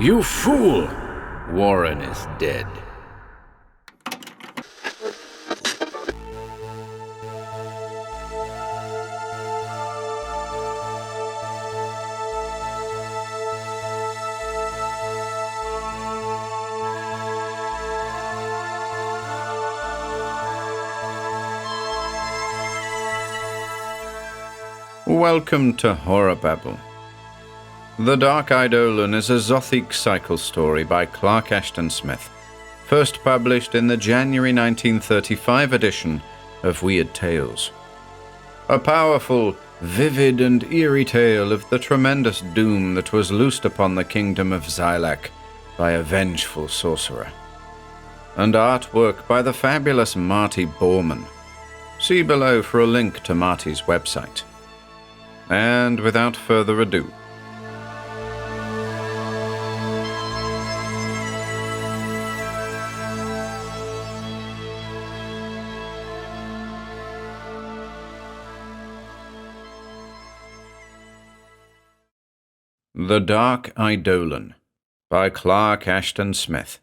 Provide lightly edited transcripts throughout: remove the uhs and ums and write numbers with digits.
You fool! Warren is dead. Welcome to HorrorBabble. The Dark Eidolon is a Zothique Cycle story by Clark Ashton Smith, first published in the January 1935 edition of Weird Tales. A powerful, vivid and eerie tale of the tremendous doom that was loosed upon the kingdom of Xylac by a vengeful sorcerer. And artwork by the fabulous Marty Borman. See below for a link to Marty's website. And without further ado, The Dark Eidolon by Clark Ashton Smith.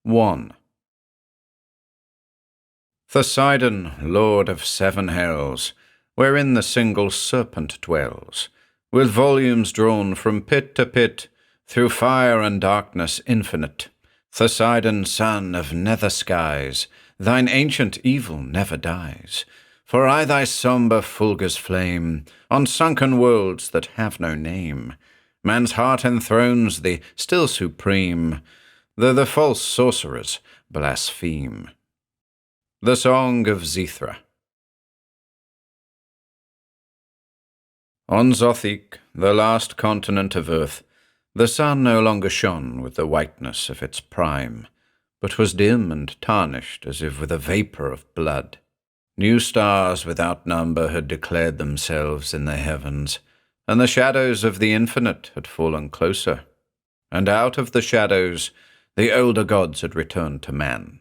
1. Poseidon, lord of 7 hells, wherein the single serpent dwells, with volumes drawn from pit to pit, through fire and darkness infinite. Poseidon, son of nether skies, thine ancient evil never dies. For I thy sombre fulgur's flame, on sunken worlds that have no name. Man's heart enthrones thee, still supreme, though the false sorcerers blaspheme. The Song of Zithra. On Zothique, the last continent of earth, the sun no longer shone with the whiteness of its prime, but was dim and tarnished as if with a vapour of blood. New stars without number had declared themselves in the heavens, and the shadows of the infinite had fallen closer. And out of the shadows the older gods had returned to man.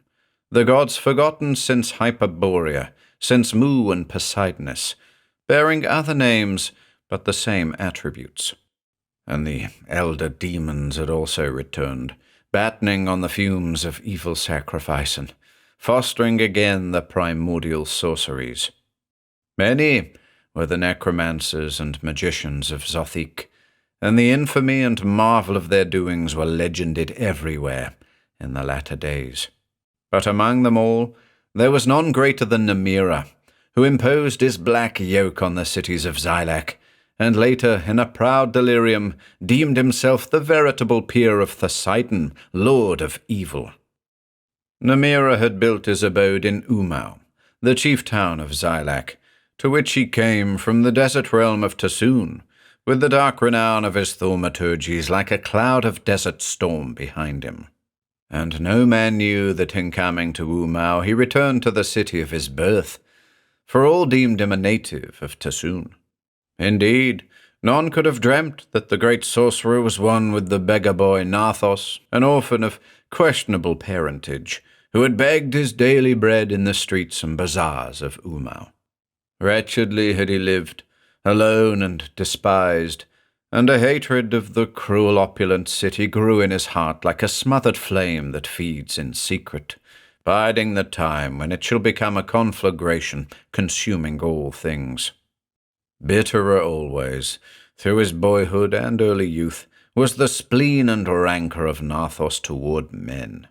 The gods forgotten since Hyperborea, since Mu and Poseidonus, bearing other names but the same attributes. And the elder demons had also returned, battening on the fumes of evil sacrifice and fostering again the primordial sorceries. Many were the necromancers and magicians of Zothique, and the infamy and marvel of their doings were legended everywhere in the latter days. But among them all, there was none greater than Namira, who imposed his black yoke on the cities of Xylac, and later, in a proud delirium, deemed himself the veritable peer of Poseidon, lord of evil. Namira had built his abode in Umau, the chief town of Xylac, to which he came from the desert realm of Tassoon, with the dark renown of his thaumaturgies like a cloud of desert storm behind him. And no man knew that in coming to Umau he returned to the city of his birth, for all deemed him a native of Tassoon. Indeed, none could have dreamt that the great sorcerer was one with the beggar boy Narthos, an orphan of questionable parentage, who had begged his daily bread in the streets and bazaars of Umau. Wretchedly had he lived, alone and despised, and a hatred of the cruel opulent city grew in his heart like a smothered flame that feeds in secret, biding the time when it shall become a conflagration, consuming all things. Bitterer always, through his boyhood and early youth, was the spleen and rancour of Narthos toward men.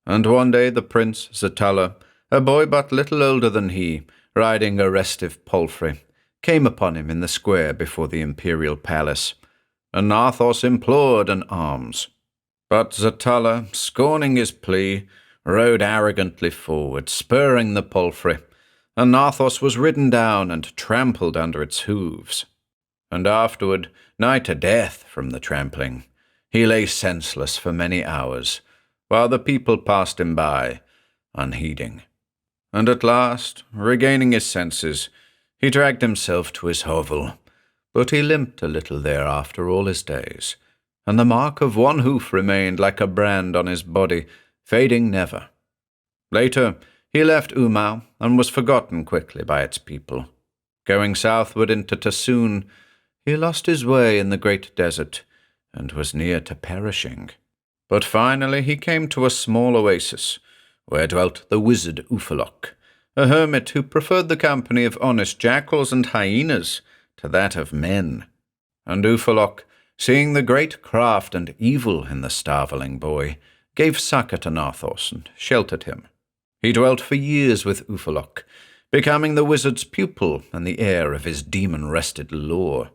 And one day the prince Zatala, a boy but little older than he, riding a restive palfrey, came upon him in the square before the imperial palace, and Narthos implored an alms. But Zatala, scorning his plea, rode arrogantly forward, spurring the palfrey, and Narthos was ridden down and trampled under its hooves. And afterward, nigh to death from the trampling, he lay senseless for many hours, while the people passed him by, unheeding. And at last, regaining his senses, he dragged himself to his hovel, but he limped a little there after all his days, and the mark of one hoof remained like a brand on his body, fading never. Later, he left Umau and was forgotten quickly by its people. Going southward into Tassoon, He lost his way in the great desert, and was near to perishing. But finally he came to a small oasis, where dwelt the wizard Xylac, a hermit who preferred the company of honest jackals and hyenas to that of men. And Xylac, seeing the great craft and evil in the starveling boy, gave succour to Narthos and sheltered him. He dwelt for years with Xylac, becoming the wizard's pupil and the heir of his demon-wrested lore.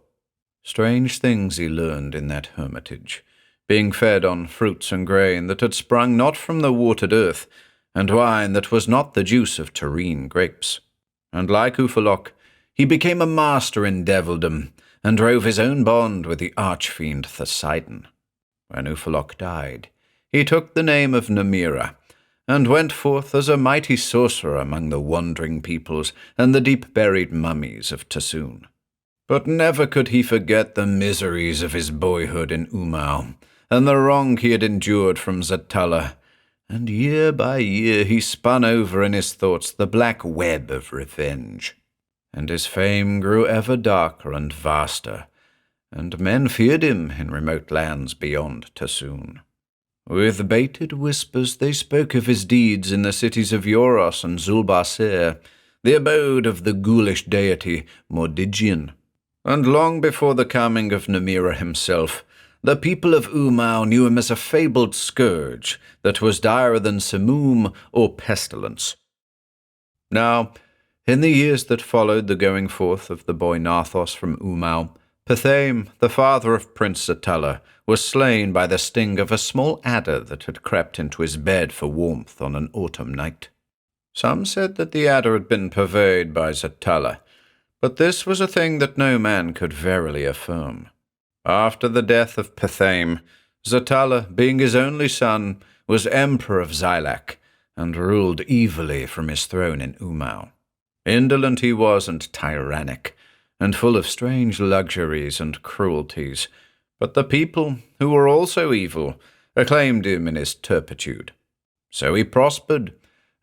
Strange things he learned in that hermitage, being fed on fruits and grain that had sprung not from the watered earth, and wine that was not the juice of terrene grapes. And like Xylac, he became a master in devildom, and drove his own bond with the archfiend Poseidon. When Xylac died, he took the name of Namira, and went forth as a mighty sorcerer among the wandering peoples and the deep-buried mummies of Tassoon. But never could he forget the miseries of his boyhood in Umau, and the wrong he had endured from Zatala, and year by year he spun over in his thoughts the black web of revenge. And his fame grew ever darker and vaster, and men feared him in remote lands beyond Tassoon. With bated whispers they spoke of his deeds in the cities of Euros and Zulbaser, the abode of the ghoulish deity Mordigian. And long before the coming of Namira himself, the people of Umau knew him as a fabled scourge that was direr than Simoom or pestilence. Now, in the years that followed the going forth of the boy Narthos from Umau, Poseidon, the father of Prince Zatala, was slain by the sting of a small adder that had crept into his bed for warmth on an autumn night. Some said that the adder had been purveyed by Zatala, but this was a thing that no man could verily affirm. After the death of Poseidon, Zatala, being his only son, was emperor of Xylac, and ruled evilly from his throne in Umau. Indolent he was and tyrannic, and full of strange luxuries and cruelties, but the people, who were also evil, acclaimed him in his turpitude. So he prospered,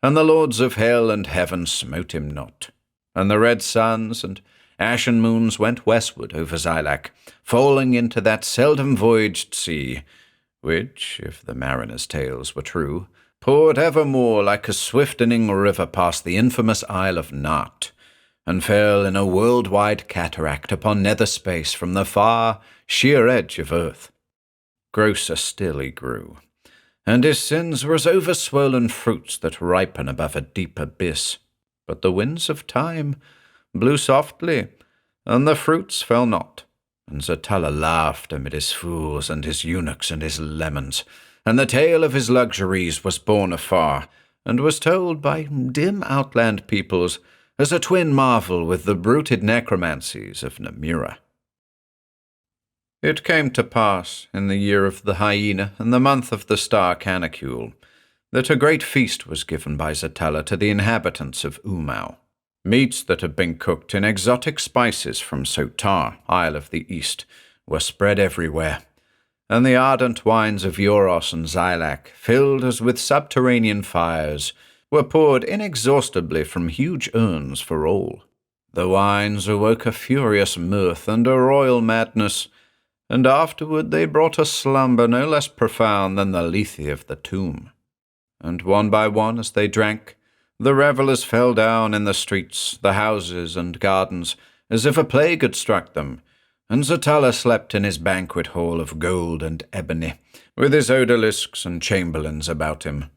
and the lords of hell and heaven smote him not. And the red suns and ashen moons went westward over Xylac, falling into that seldom-voyaged sea, which, if the mariners' tales were true, poured evermore like a swiftening river past the infamous Isle of Nart, and fell in a world-wide cataract upon nether space from the far, sheer edge of earth. Grosser still he grew, and his sins were as over-swollen fruits that ripen above a deep abyss. But the winds of time blew softly, and the fruits fell not. And Zatala laughed amid his fools and his eunuchs and his lemons, and the tale of his luxuries was borne afar, and was told by dim outland peoples as a twin marvel with the bruited necromancies of Namira. It came to pass, in the year of the hyena and the month of the star canicule, that a great feast was given by Zatala to the inhabitants of Umau. Meats that had been cooked in exotic spices from Sotar, Isle of the East, were spread everywhere, and the ardent wines of Euros and Xylac, filled as with subterranean fires, were poured inexhaustibly from huge urns for all. The wines awoke a furious mirth and a royal madness, and afterward they brought a slumber no less profound than the lethe of the tomb. And one by one, as they drank, the revellers fell down in the streets, the houses, and gardens, as if a plague had struck them, and Zatala slept in his banquet hall of gold and ebony, with his odalisques and chamberlains about him.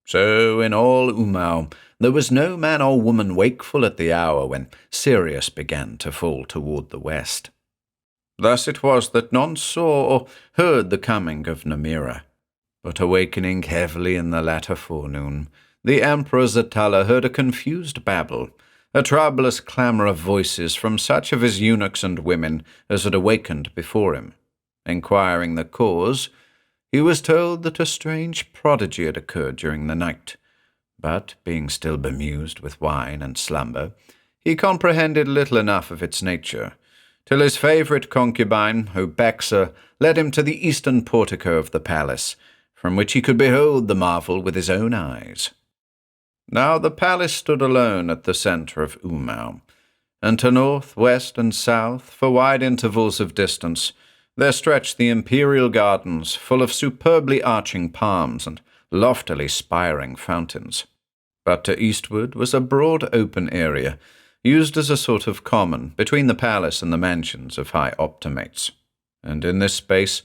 So in all Umau there was no man or woman wakeful at the hour when Sirius began to fall toward the west. Thus it was that none saw or heard the coming of Namira. But awakening heavily in the latter forenoon, the Emperor Zatala heard a confused babble, a troublous clamour of voices from such of his eunuchs and women as had awakened before him. Inquiring the cause, he was told that a strange prodigy had occurred during the night, but, being still bemused with wine and slumber, he comprehended little enough of its nature, till his favourite concubine, Obexa, led him to the eastern portico of the palace, from which he could behold the marvel with his own eyes. Now the palace stood alone at the centre of Umau, and to north, west, and south, for wide intervals of distance, there stretched the imperial gardens full of superbly arching palms and loftily spiring fountains. But to eastward was a broad open area, used as a sort of common between the palace and the mansions of high optimates. And in this space,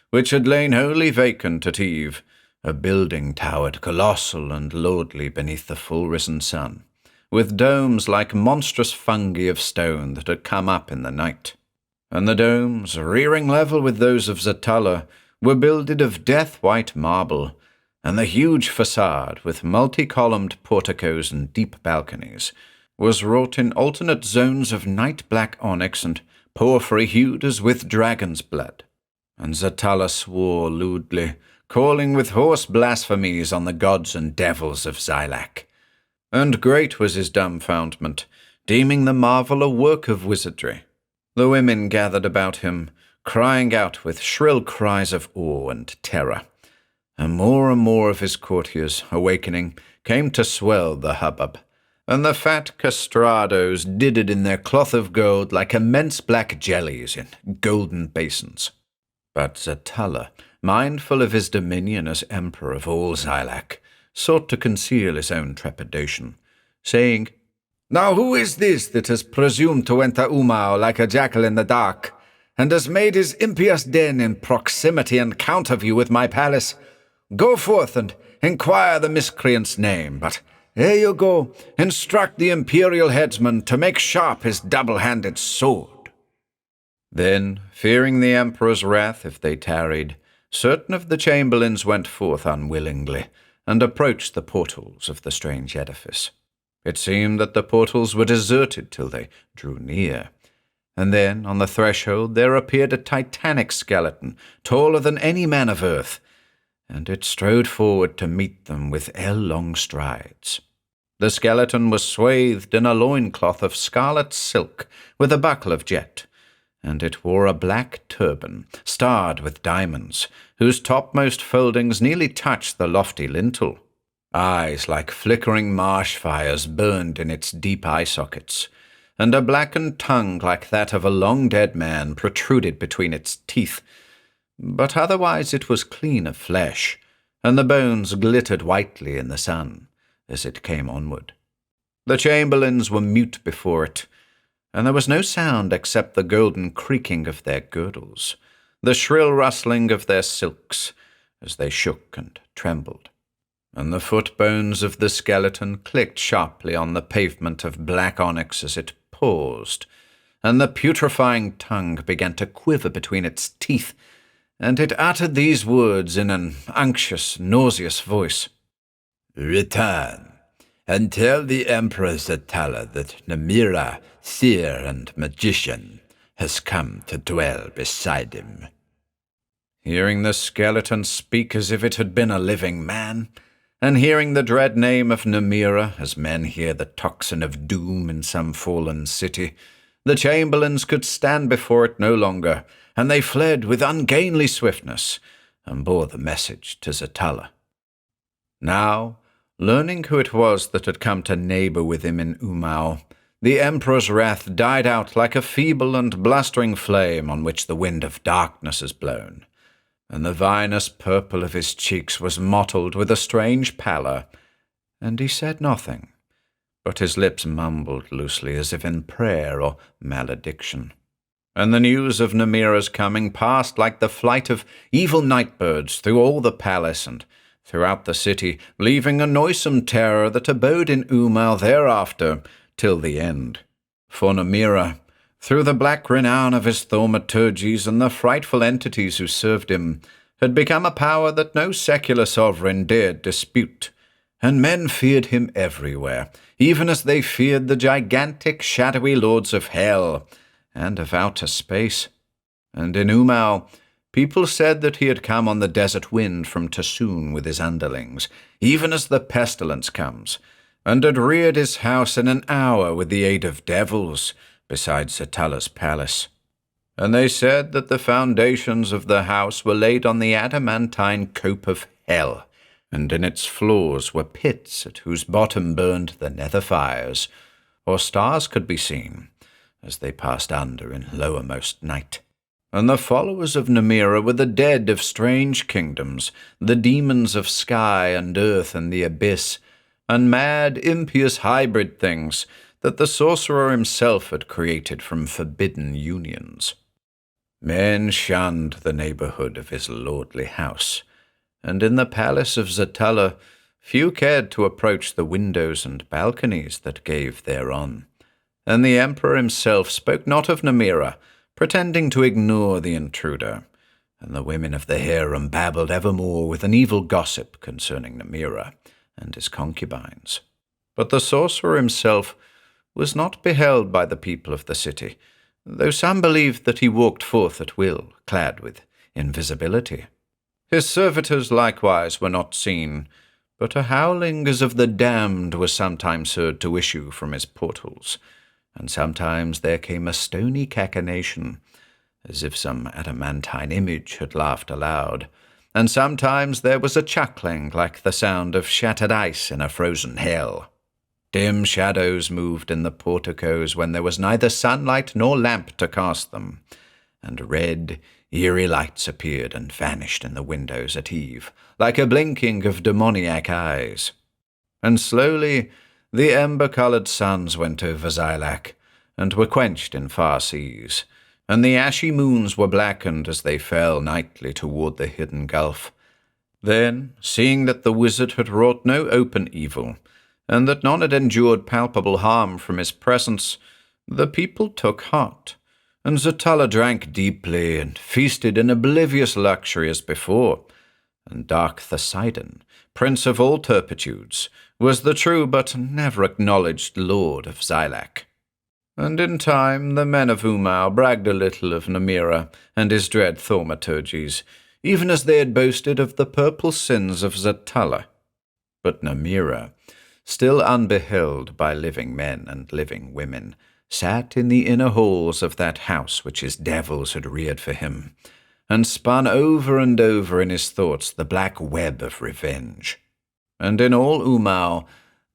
which had lain wholly vacant at eve, a building towered colossal and lordly beneath the full-risen sun, with domes like monstrous fungi of stone that had come up in the night. And the domes, rearing level with those of Zatala, were builded of death-white marble, and the huge facade, with multi-columned porticos and deep balconies, was wrought in alternate zones of night-black onyx and porphyry hued as with dragon's blood. And Zatala swore lewdly, calling with hoarse blasphemies on the gods and devils of Xylac. And great was his dumbfoundment, deeming the marvel a work of wizardry. The women gathered about him, crying out with shrill cries of awe and terror. And more of his courtiers, awakening, came to swell the hubbub, and the fat castrados didded in their cloth of gold like immense black jellies in golden basins. But Zatala, mindful of his dominion as emperor of all Xylac, sought to conceal his own trepidation, saying, "Now who is this that has presumed to enter Umau like a jackal in the dark, and has made his impious den in proximity and counterview with my palace? Go forth and inquire the miscreant's name, but ere you go, instruct the imperial headsman to make sharp his double-handed sword." Then, fearing the emperor's wrath if they tarried, certain of the chamberlains went forth unwillingly, and approached the portals of the strange edifice. It seemed that the portals were deserted till they drew near, and then on the threshold there appeared a titanic skeleton, taller than any man of earth, and it strode forward to meet them with ell-long strides. The skeleton was swathed in a loincloth of scarlet silk with a buckle of jet, and it wore a black turban, starred with diamonds, whose topmost foldings nearly touched the lofty lintel. Eyes like flickering marsh fires burned in its deep eye sockets, and a blackened tongue like that of a long-dead man protruded between its teeth, but otherwise it was clean of flesh, and the bones glittered whitely in the sun as it came onward. The chamberlains were mute before it, and there was no sound except the golden creaking of their girdles, the shrill rustling of their silks as they shook and trembled, and the foot bones of the skeleton clicked sharply on the pavement of black onyx as it paused, and the putrefying tongue began to quiver between its teeth, and it uttered these words in an unctuous, nauseous voice. "Return, and tell the Emperor Zatala that Namira, seer and magician, has come to dwell beside him." Hearing the skeleton speak as if it had been a living man, and hearing the dread name of Namira as men hear the tocsin of doom in some fallen city, the chamberlains could stand before it no longer, and they fled with ungainly swiftness, and bore the message to Zatala. Now, learning who it was that had come to neighbor with him in Umau, the emperor's wrath died out like a feeble and blustering flame on which the wind of darkness is blown, and the vinous purple of his cheeks was mottled with a strange pallor, and he said nothing, but his lips mumbled loosely as if in prayer or malediction. And the news of Namira's coming passed like the flight of evil night-birds through all the palace and throughout the city, leaving a noisome terror that abode in Umau thereafter till the end. For Namira, through the black renown of his thaumaturgies and the frightful entities who served him, had become a power that no secular sovereign dared dispute, and men feared him everywhere, even as they feared the gigantic shadowy lords of hell and of outer space. And in Umau, people said that he had come on the desert wind from Tassoon with his underlings, even as the pestilence comes, and had reared his house in an hour with the aid of devils, besides Zatala's palace. And they said that the foundations of the house were laid on the adamantine cope of hell, and in its floors were pits at whose bottom burned the nether fires, or stars could be seen, as they passed under in lowermost night. And the followers of Namira were the dead of strange kingdoms, the demons of sky and earth and the abyss, and mad, impious hybrid things that the sorcerer himself had created from forbidden unions. Men shunned the neighborhood of his lordly house, and in the palace of Zatala few cared to approach the windows and balconies that gave thereon. And the emperor himself spoke not of Namira, pretending to ignore the intruder, and the women of the harem babbled evermore with an evil gossip concerning Namira and his concubines. But the sorcerer himself was not beheld by the people of the city, though some believed that he walked forth at will, clad with invisibility. His servitors likewise were not seen, but a howling as of the damned was sometimes heard to issue from his portals, and sometimes there came a stony cachinnation, as if some adamantine image had laughed aloud, and sometimes there was a chuckling like the sound of shattered ice in a frozen hell. Dim shadows moved in the porticos when there was neither sunlight nor lamp to cast them, and red, eerie lights appeared and vanished in the windows at eve, like a blinking of demoniac eyes. And slowly the ember-coloured suns went over Xylac, and were quenched in far seas, and the ashy moons were blackened as they fell nightly toward the hidden gulf. Then, seeing that the wizard had wrought no open evil, and that none had endured palpable harm from his presence, the people took heart, and Zatala drank deeply and feasted in oblivious luxury as before, and Dark Eidolon, prince of all turpitudes, was the true but never acknowledged lord of Xylac. And in time the men of Umau bragged a little of Namira and his dread thaumaturgies, even as they had boasted of the purple sins of Zatala. But Namira, still unbeheld by living men and living women, sat in the inner halls of that house which his devils had reared for him, and spun over and over in his thoughts the black web of revenge. And in all Umau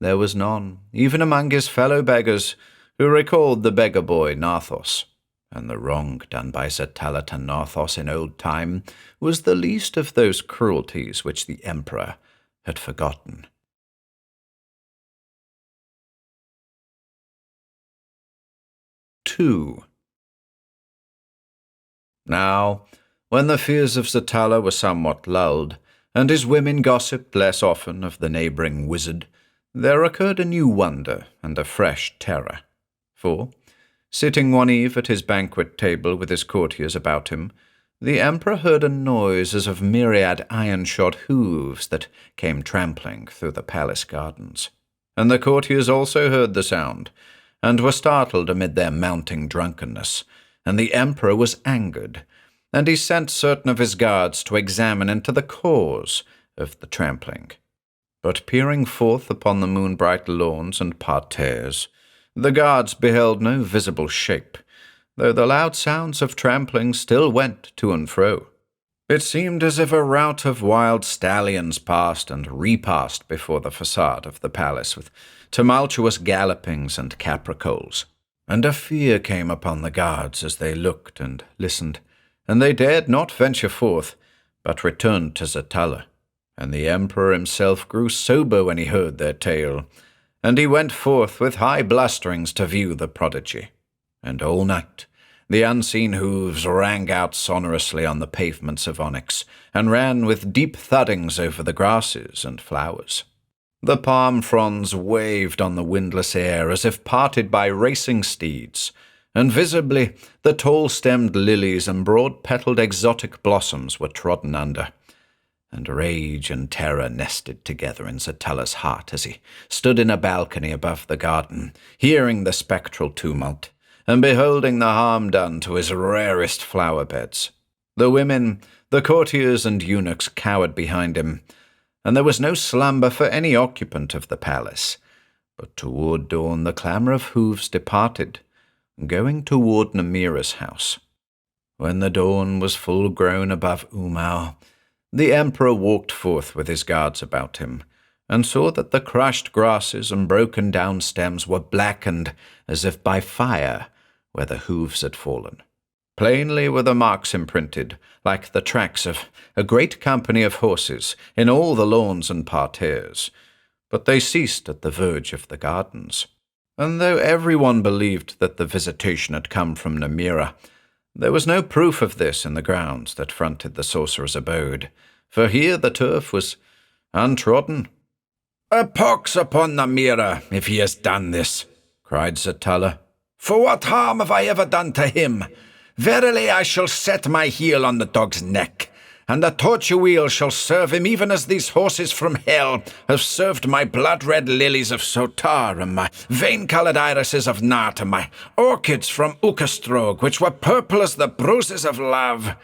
there was none, even among his fellow beggars, who recalled the beggar boy Narthos, and the wrong done by Zatala to Narthos in old time was the least of those cruelties which the emperor had forgotten. II. Now, when the fears of Zatala were somewhat lulled, and his women gossiped less often of the neighbouring wizard, there occurred a new wonder and a fresh terror. For, sitting one eve at his banquet table with his courtiers about him, the emperor heard a noise as of myriad iron-shod hooves that came trampling through the palace gardens. And the courtiers also heard the sound, and were startled amid their mounting drunkenness, and the emperor was angered, and he sent certain of his guards to examine into the cause of the trampling. But peering forth upon the moonbright lawns and parterres, the guards beheld no visible shape, though the loud sounds of trampling still went to and fro. It seemed as if a rout of wild stallions passed and repassed before the facade of the palace with tumultuous gallopings and capricoles, and a fear came upon the guards as they looked and listened, and they dared not venture forth, but returned to Zatala. And the emperor himself grew sober when he heard their tale, and he went forth with high blusterings to view the prodigy. And all night the unseen hooves rang out sonorously on the pavements of onyx, and ran with deep thuddings over the grasses and flowers. The palm fronds waved on the windless air as if parted by racing steeds, and visibly the tall-stemmed lilies and broad-petalled exotic blossoms were trodden under. And rage and terror nested together in Zatala's heart as he stood in a balcony above the garden, hearing the spectral tumult, and beholding the harm done to his rarest flower-beds. The women, the courtiers and eunuchs cowered behind him, and there was no slumber for any occupant of the palace. But toward dawn the clamour of hooves departed, going toward Namira's house. When the dawn was full grown above Umau, the emperor walked forth with his guards about him, and saw that the crushed grasses and broken-down stems were blackened as if by fire, where the hooves had fallen. Plainly were the marks imprinted, like the tracks of a great company of horses, in all the lawns and parterres, but they ceased at the verge of the gardens. And though everyone believed that the visitation had come from Namira, there was no proof of this in the grounds that fronted the sorcerer's abode, for here the turf was untrodden. "A pox upon Namira, if he has done this," cried Zatala. "For what harm have I ever done to him? Verily I shall set my heel on the dog's neck, and the torture wheel shall serve him even as these horses from hell have served my blood-red lilies of Sotar, and my vein-coloured irises of Nart, and my orchids from Ukastrog, which were purple as the bruises of love.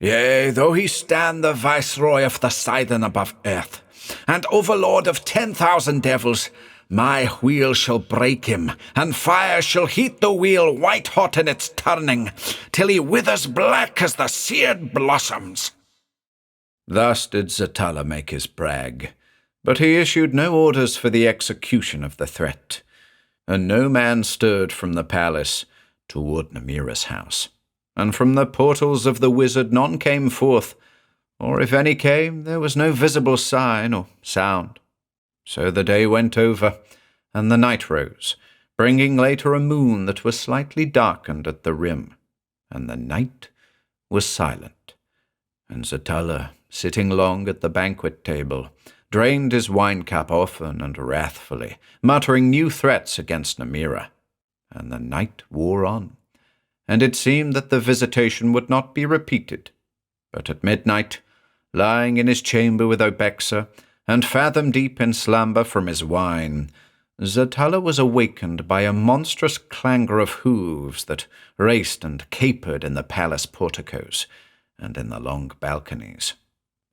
Yea, though he stand the viceroy of the Sidon above earth, and overlord of 10,000 devils, my wheel shall break him, and fire shall heat the wheel white-hot in its turning, till he withers black as the seared blossoms." Thus did Zatala make his brag, but he issued no orders for the execution of the threat, and no man stirred from the palace toward Namira's house, and from the portals of the wizard none came forth, or if any came, there was no visible sign or sound. So the day went over, and the night rose, bringing later a moon that was slightly darkened at the rim, and the night was silent. And Zatala, sitting long at the banquet table, drained his wine-cup often and wrathfully, muttering new threats against Namira. And the night wore on, and it seemed that the visitation would not be repeated. But at midnight, lying in his chamber with Obexa, and fathom-deep in slumber from his wine, Zatala was awakened by a monstrous clangor of hooves that raced and capered in the palace porticos and in the long balconies.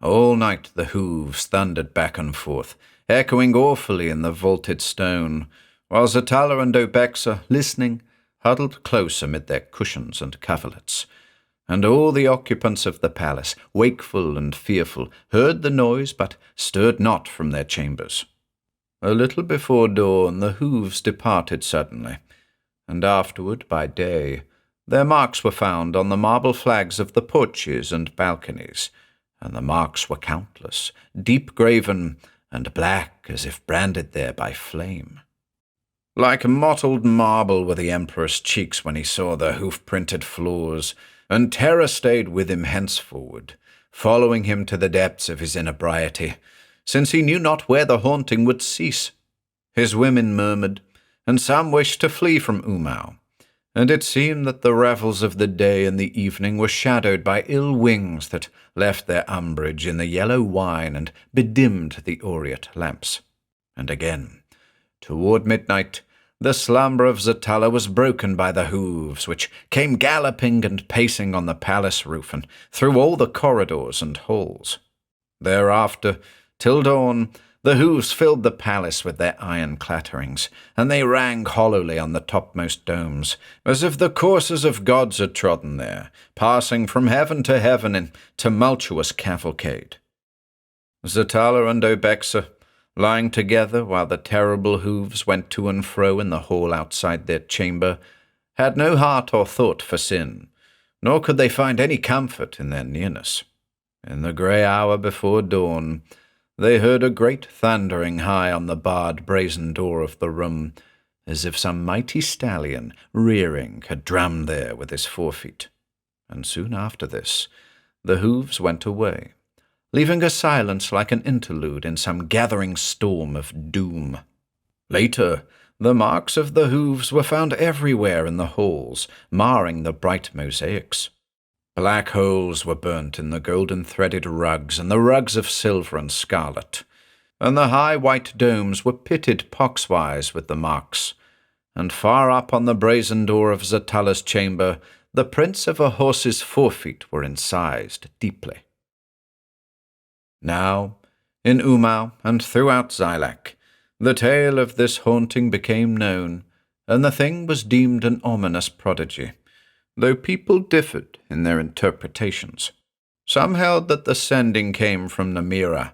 All night the hooves thundered back and forth, echoing awfully in the vaulted stone, while Zatala and Obexa, listening, huddled close amid their cushions and coverlets. And all the occupants of the palace, wakeful and fearful, heard the noise, but stirred not from their chambers. A little before dawn the hooves departed suddenly, and afterward, by day, their marks were found on the marble flags of the porches and balconies, and the marks were countless, deep-graven, and black as if branded there by flame. Like mottled marble were the emperor's cheeks when he saw the hoof-printed floors, and terror stayed with him henceforward, following him to the depths of his inebriety, since he knew not where the haunting would cease. His women murmured, and some wished to flee from Umau, and it seemed that the revels of the day and the evening were shadowed by ill wings that left their umbrage in the yellow wine and bedimmed the aureate lamps. And again, toward midnight, the slumber of Zatala was broken by the hooves, which came galloping and pacing on the palace roof and through all the corridors and halls. Thereafter, till dawn, the hooves filled the palace with their iron clatterings, and they rang hollowly on the topmost domes, as if the coursers of gods had trodden there, passing from heaven to heaven in tumultuous cavalcade. Zatala and Obexa, lying together while the terrible hooves went to and fro in the hall outside their chamber, had no heart or thought for sin, nor could they find any comfort in their nearness. In the grey hour before dawn, they heard a great thundering high on the barred brazen door of the room, as if some mighty stallion, rearing, had drummed there with his forefeet. And soon after this, the hooves went away, leaving a silence like an interlude in some gathering storm of doom. Later, the marks of the hooves were found everywhere in the halls, marring the bright mosaics. Black holes were burnt in the golden-threaded rugs and the rugs of silver and scarlet, and the high white domes were pitted poxwise with the marks, and far up on the brazen door of Zatala's chamber the prints of a horse's forefeet were incised deeply. Now, in Umau and throughout Xylac, the tale of this haunting became known, and the thing was deemed an ominous prodigy, though people differed in their interpretations. Some held that the sending came from Namira,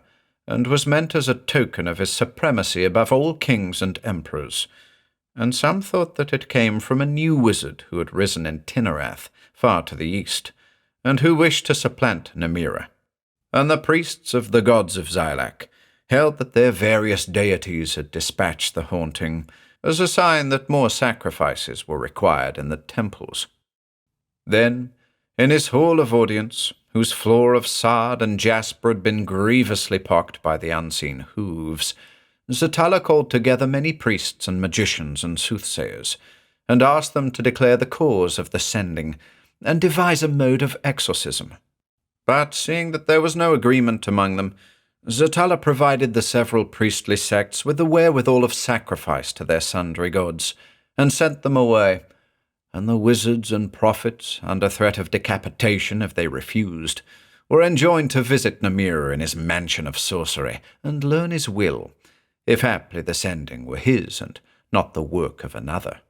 and was meant as a token of his supremacy above all kings and emperors, and some thought that it came from a new wizard who had risen in Tinarath, far to the east, and who wished to supplant Namira. And the priests of the gods of Xylac held that their various deities had dispatched the haunting as a sign that more sacrifices were required in the temples. Then, in his hall of audience, whose floor of sard and jasper had been grievously pocked by the unseen hooves, Zothique called together many priests and magicians and soothsayers, and asked them to declare the cause of the sending, and devise a mode of exorcism. But seeing that there was no agreement among them, Zothique provided the several priestly sects with the wherewithal of sacrifice to their sundry gods, and sent them away, and the wizards and prophets, under threat of decapitation if they refused, were enjoined to visit Namira in his mansion of sorcery, and learn his will, if haply the sending were his, and not the work of another.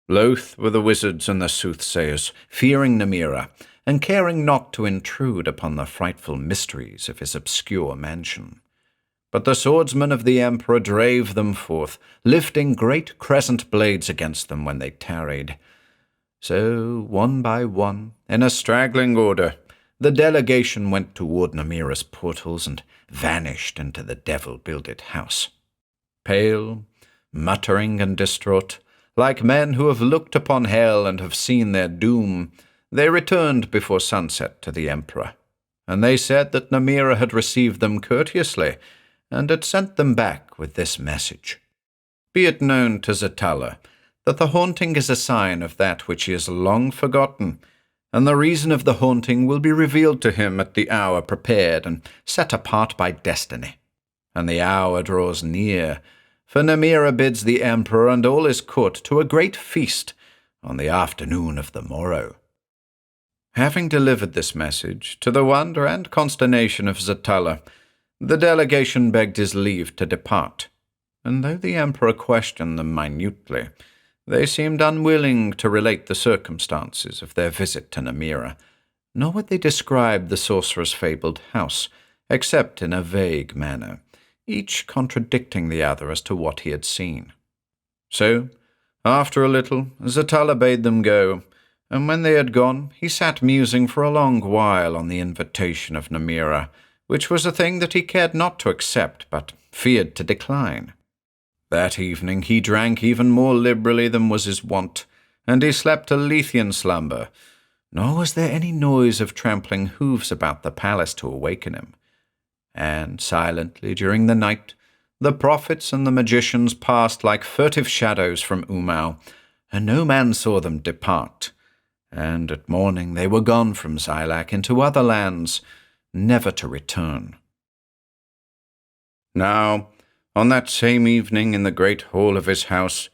Loath were the wizards and the soothsayers, fearing Namira, and caring not to intrude upon the frightful mysteries of his obscure mansion. But the swordsmen of the emperor drave them forth, lifting great crescent blades against them when they tarried. So, one by one, in a straggling order, the delegation went toward Namira's portals and vanished into the devil-builded house. Pale, muttering and distraught, like men who have looked upon hell and have seen their doom, they returned before sunset to the emperor, and they said that Namira had received them courteously, and had sent them back with this message. Be it known to Zothique that the haunting is a sign of that which he has long forgotten, and the reason of the haunting will be revealed to him at the hour prepared and set apart by destiny. And the hour draws near, for Namira bids the emperor and all his court to a great feast on the afternoon of the morrow. Having delivered this message, to the wonder and consternation of Zothique, the delegation begged his leave to depart, and though the emperor questioned them minutely, they seemed unwilling to relate the circumstances of their visit to Namira, nor would they describe the sorcerer's fabled house, except in a vague manner, each contradicting the other as to what he had seen. So, after a little, Zothique bade them go, and when they had gone, he sat musing for a long while on the invitation of Namira, which was a thing that he cared not to accept, but feared to decline. That evening he drank even more liberally than was his wont, and he slept a Lethean slumber, nor was there any noise of trampling hoofs about the palace to awaken him. And silently during the night, the prophets and the magicians passed like furtive shadows from Umau, and no man saw them depart. And at morning they were gone from Xylac into other lands, never to return. Now, on that same evening in the great hall of his house,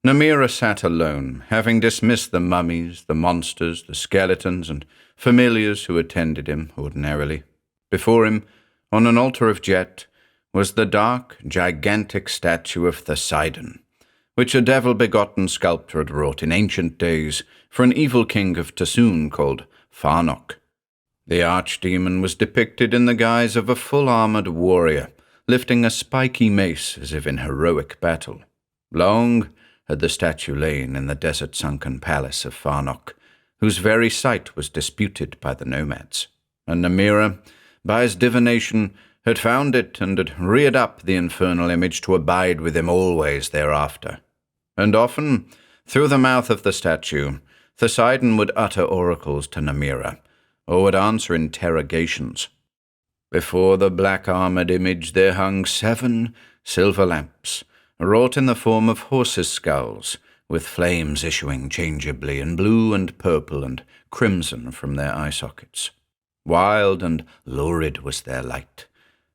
Namira sat alone, having dismissed the mummies, the monsters, the skeletons, and familiars who attended him ordinarily. Before him, on an altar of jet, was the dark, gigantic statue of Poseidon, which a devil-begotten sculptor had wrought in ancient days for an evil king of Tassoon called Farnock. The archdemon was depicted in the guise of a full-armored warrior, lifting a spiky mace as if in heroic battle. Long had the statue lain in the desert-sunken palace of Farnock, whose very site was disputed by the nomads, and Namira, by his divination, had found it and had reared up the infernal image to abide with him always thereafter. And often, through the mouth of the statue, Poseidon would utter oracles to Namira, or would answer interrogations. Before the black-armored image there hung 7 silver lamps, wrought in the form of horses' skulls, with flames issuing changeably in blue and purple and crimson from their eye sockets. Wild and lurid was their light,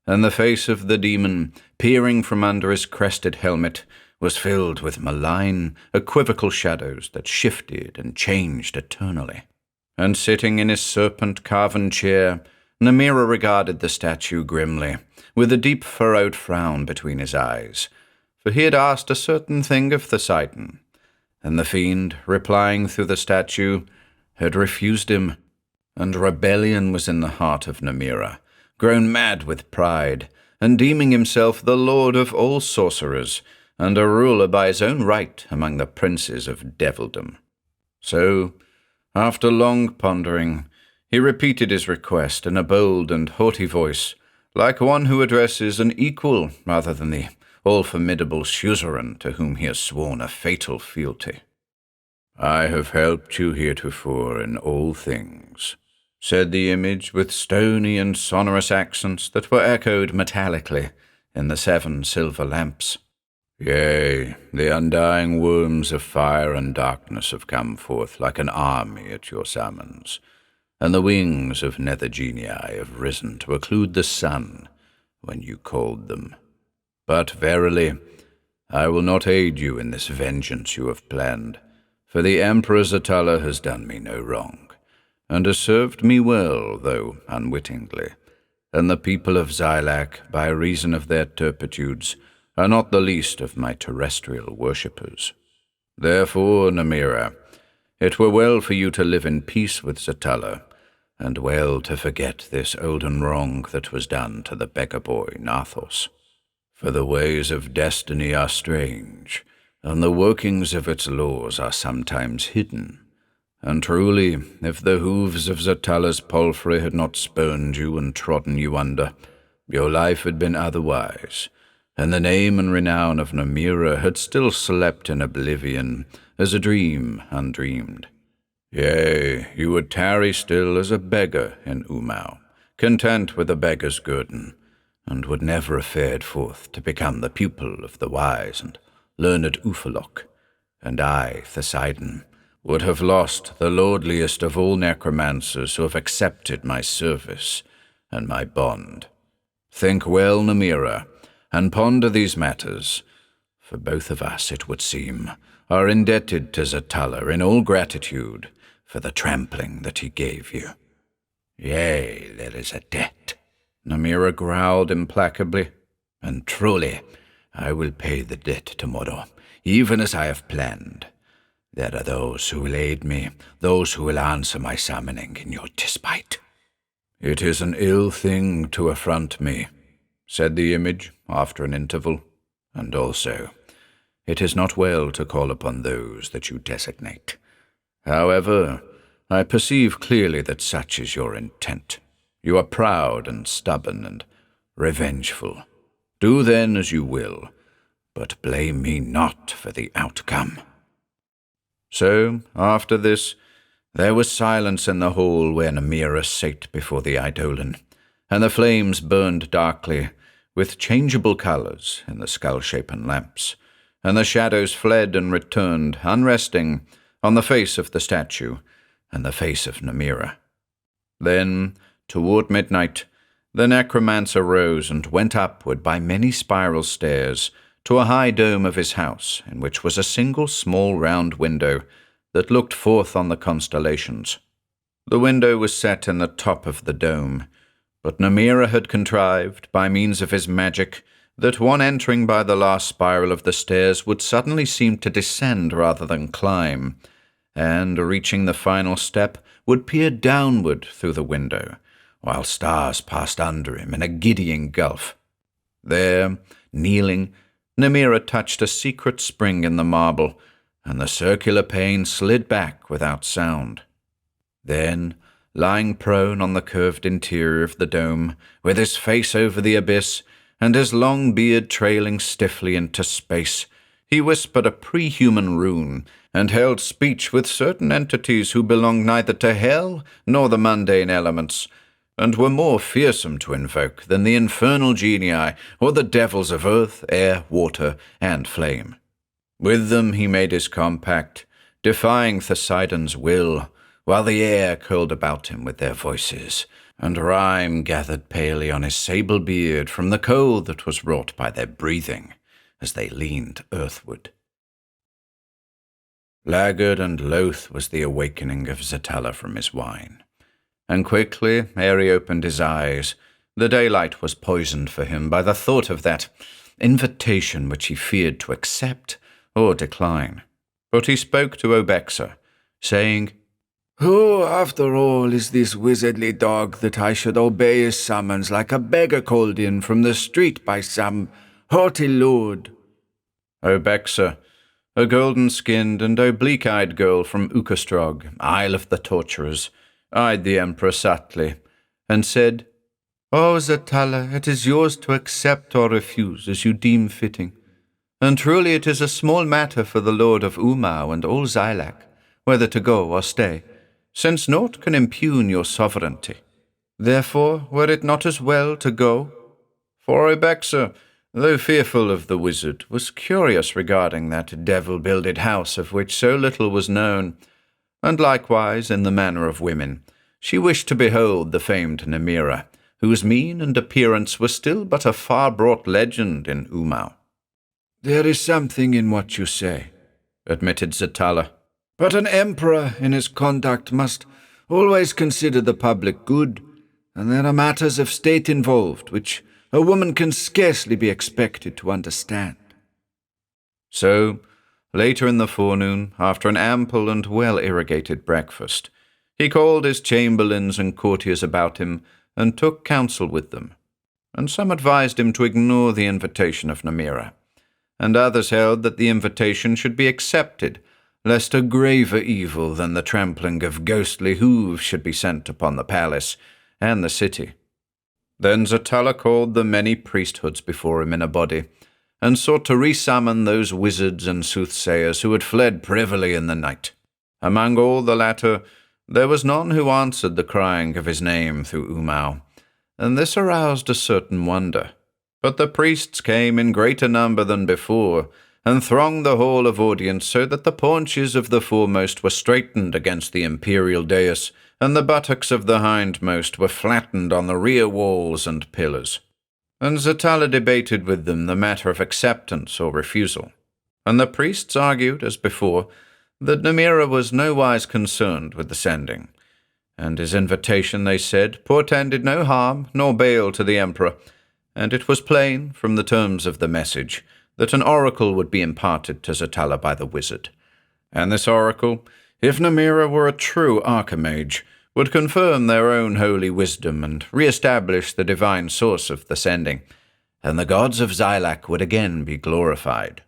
and the face of the demon, peering from under his crested helmet, was filled with malign, equivocal shadows that shifted and changed eternally. And sitting in his serpent-carven chair, Namira regarded the statue grimly, with a deep furrowed frown between his eyes, for he had asked a certain thing of Poseidon, and the fiend, replying through the statue, had refused him, and rebellion was in the heart of Namira, grown mad with pride, and deeming himself the lord of all sorcerers, and a ruler by his own right among the princes of devildom. So, after long pondering, he repeated his request in a bold and haughty voice, like one who addresses an equal rather than the all-formidable suzerain to whom he has sworn a fatal fealty. "I have helped you heretofore in all things," said the image with stony and sonorous accents that were echoed metallically in the 7 silver lamps. "Yea, the undying worms of fire and darkness have come forth like an army at your summons, and the wings of nether genii have risen to occlude the sun when you called them. But verily, I will not aid you in this vengeance you have planned, for the Emperor Zothique has done me no wrong, and has served me well, though unwittingly, and the people of Xylac, by reason of their turpitudes, are not the least of my terrestrial worshippers. Therefore, Namira, it were well for you to live in peace with Zothique, and well to forget this olden wrong that was done to the beggar boy Nathos. For the ways of destiny are strange, and the workings of its laws are sometimes hidden. And truly, if the hooves of Zothique's palfrey had not spurned you and trodden you under, your life had been otherwise, and the name and renown of Namira had still slept in oblivion as a dream undreamed. Yea, you would tarry still as a beggar in Umau, content with a beggar's guerdon, and would never have fared forth to become the pupil of the wise and learned Ufaloc, and I, Poseidon, would have lost the lordliest of all necromancers who have accepted my service and my bond. Think well, Namira, and ponder these matters, for both of us, it would seem, are indebted to Zothique in all gratitude for the trampling that he gave you." "Yea, there is a debt," Namira growled implacably, "and truly I will pay the debt tomorrow, even as I have planned. There are those who will aid me, those who will answer my summoning in your despite." "It is an ill thing to affront me," said the image after an interval, "and also it is not well to call upon those that you designate. However, I perceive clearly that such is your intent. You are proud and stubborn and revengeful. Do then as you will, but blame me not for the outcome." So, after this, there was silence in the hall where Namira sate before the Eidolon, and the flames burned darkly, with changeable colours in the skull-shapen lamps, and the shadows fled and returned, unresting, on the face of the statue and the face of Namira. Then, toward midnight, the necromancer rose and went upward by many spiral stairs to a high dome of his house, in which was a single small round window that looked forth on the constellations. The window was set in the top of the dome, but Namira had contrived, by means of his magic, that one entering by the last spiral of the stairs would suddenly seem to descend rather than climb, and, reaching the final step, would peer downward through the window, while stars passed under him in a giddying gulf. There, kneeling, Namira touched a secret spring in the marble, and the circular pane slid back without sound. Then, lying prone on the curved interior of the dome, with his face over the abyss, and his long beard trailing stiffly into space, he whispered a pre-human rune, and held speech with certain entities who belonged neither to hell nor the mundane elements, and were more fearsome to invoke than the infernal genii or the devils of earth, air, water, and flame. With them he made his compact, defying Poseidon's will, while the air curled about him with their voices, and rime gathered palely on his sable beard from the cold that was wrought by their breathing as they leaned earthward. Laggard and loath was the awakening of Zothique from his wine, and quickly, ere he opened his eyes, the daylight was poisoned for him by the thought of that invitation which he feared to accept or decline. But he spoke to Obexa, saying, "Who, after all, is this wizardly dog that I should obey his summons like a beggar called in from the street by some haughty lord?" Obexa, a golden-skinned and oblique-eyed girl from Ukastrog, Isle of the Torturers, eyed the Emperor subtly, and said, "O Zatala, it is yours to accept or refuse as you deem fitting. And truly it is a small matter for the Lord of Umau and all Xylac, whether to go or stay, since naught can impugn your sovereignty. Therefore, were it not as well to go?" For Obexa, though fearful of the wizard, was curious regarding that devil-builded house of which so little was known, and likewise, in the manner of women, she wished to behold the famed Namira, whose mien and appearance were still but a far-brought legend in Umau. "There is something in what you say," admitted Zatala. "But an emperor in his conduct must always consider the public good, and there are matters of state involved which a woman can scarcely be expected to understand." So, later in the forenoon, after an ample and well-irrigated breakfast, he called his chamberlains and courtiers about him and took counsel with them, and some advised him to ignore the invitation of Namira, and others held that the invitation should be accepted, lest a graver evil than the trampling of ghostly hooves should be sent upon the palace and the city. Then Zatala called the many priesthoods before him in a body, and sought to resummon those wizards and soothsayers who had fled privily in the night. Among all the latter, there was none who answered the crying of his name through Umau, and this aroused a certain wonder. But the priests came in greater number than before, and thronged the hall of audience so that the paunches of the foremost were straightened against the imperial dais, and the buttocks of the hindmost were flattened on the rear walls and pillars. And Zatala debated with them the matter of acceptance or refusal, and the priests argued, as before, that Namira was nowise concerned with the sending, and his invitation, they said, portended no harm nor bale to the emperor, and it was plain, from the terms of the message, that an oracle would be imparted to Zatala by the wizard. And this oracle, if Namira were a true archimage, would confirm their own holy wisdom and re-establish the divine source of the sending, and the gods of Xylac would again be glorified.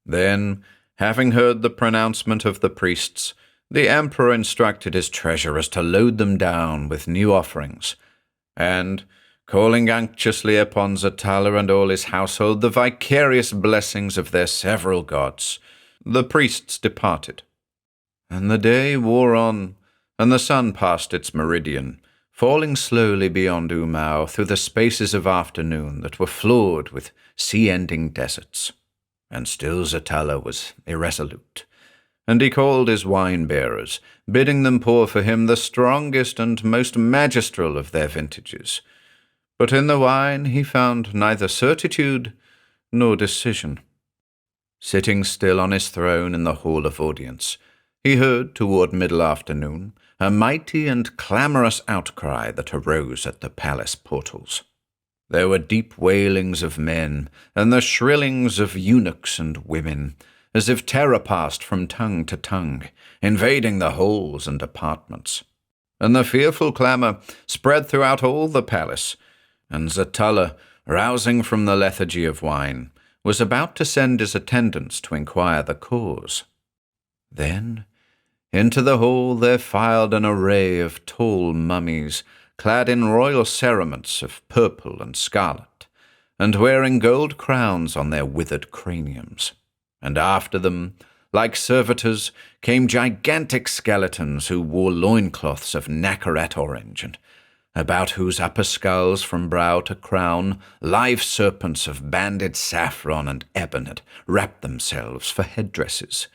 Then, having heard the pronouncement of the priests, the emperor instructed his treasurers to load them down with new offerings, and, calling anxiously upon Zatala and all his household the vicarious blessings of their several gods, the priests departed. And the day wore on, and the sun passed its meridian, falling slowly beyond Umau through the spaces of afternoon that were floored with sea-ending deserts. And still Zatala was irresolute, and he called his wine-bearers, bidding them pour for him the strongest and most magistral of their vintages. But in the wine he found neither certitude nor decision. Sitting still on his throne in the hall of audience, he heard, toward middle afternoon, a mighty and clamorous outcry that arose at the palace portals. There were deep wailings of men, and the shrillings of eunuchs and women, as if terror passed from tongue to tongue, invading the halls and apartments. And the fearful clamour spread throughout all the palace, and Zatala, rousing from the lethargy of wine, was about to send his attendants to inquire the cause. Then, into the hall there filed an array of tall mummies, clad in royal cerements of purple and scarlet, and wearing gold crowns on their withered craniums. And after them, like servitors, came gigantic skeletons who wore loincloths of naccaret orange, and about whose upper skulls from brow to crown live serpents of banded saffron and ebon had wrapped themselves for headdresses.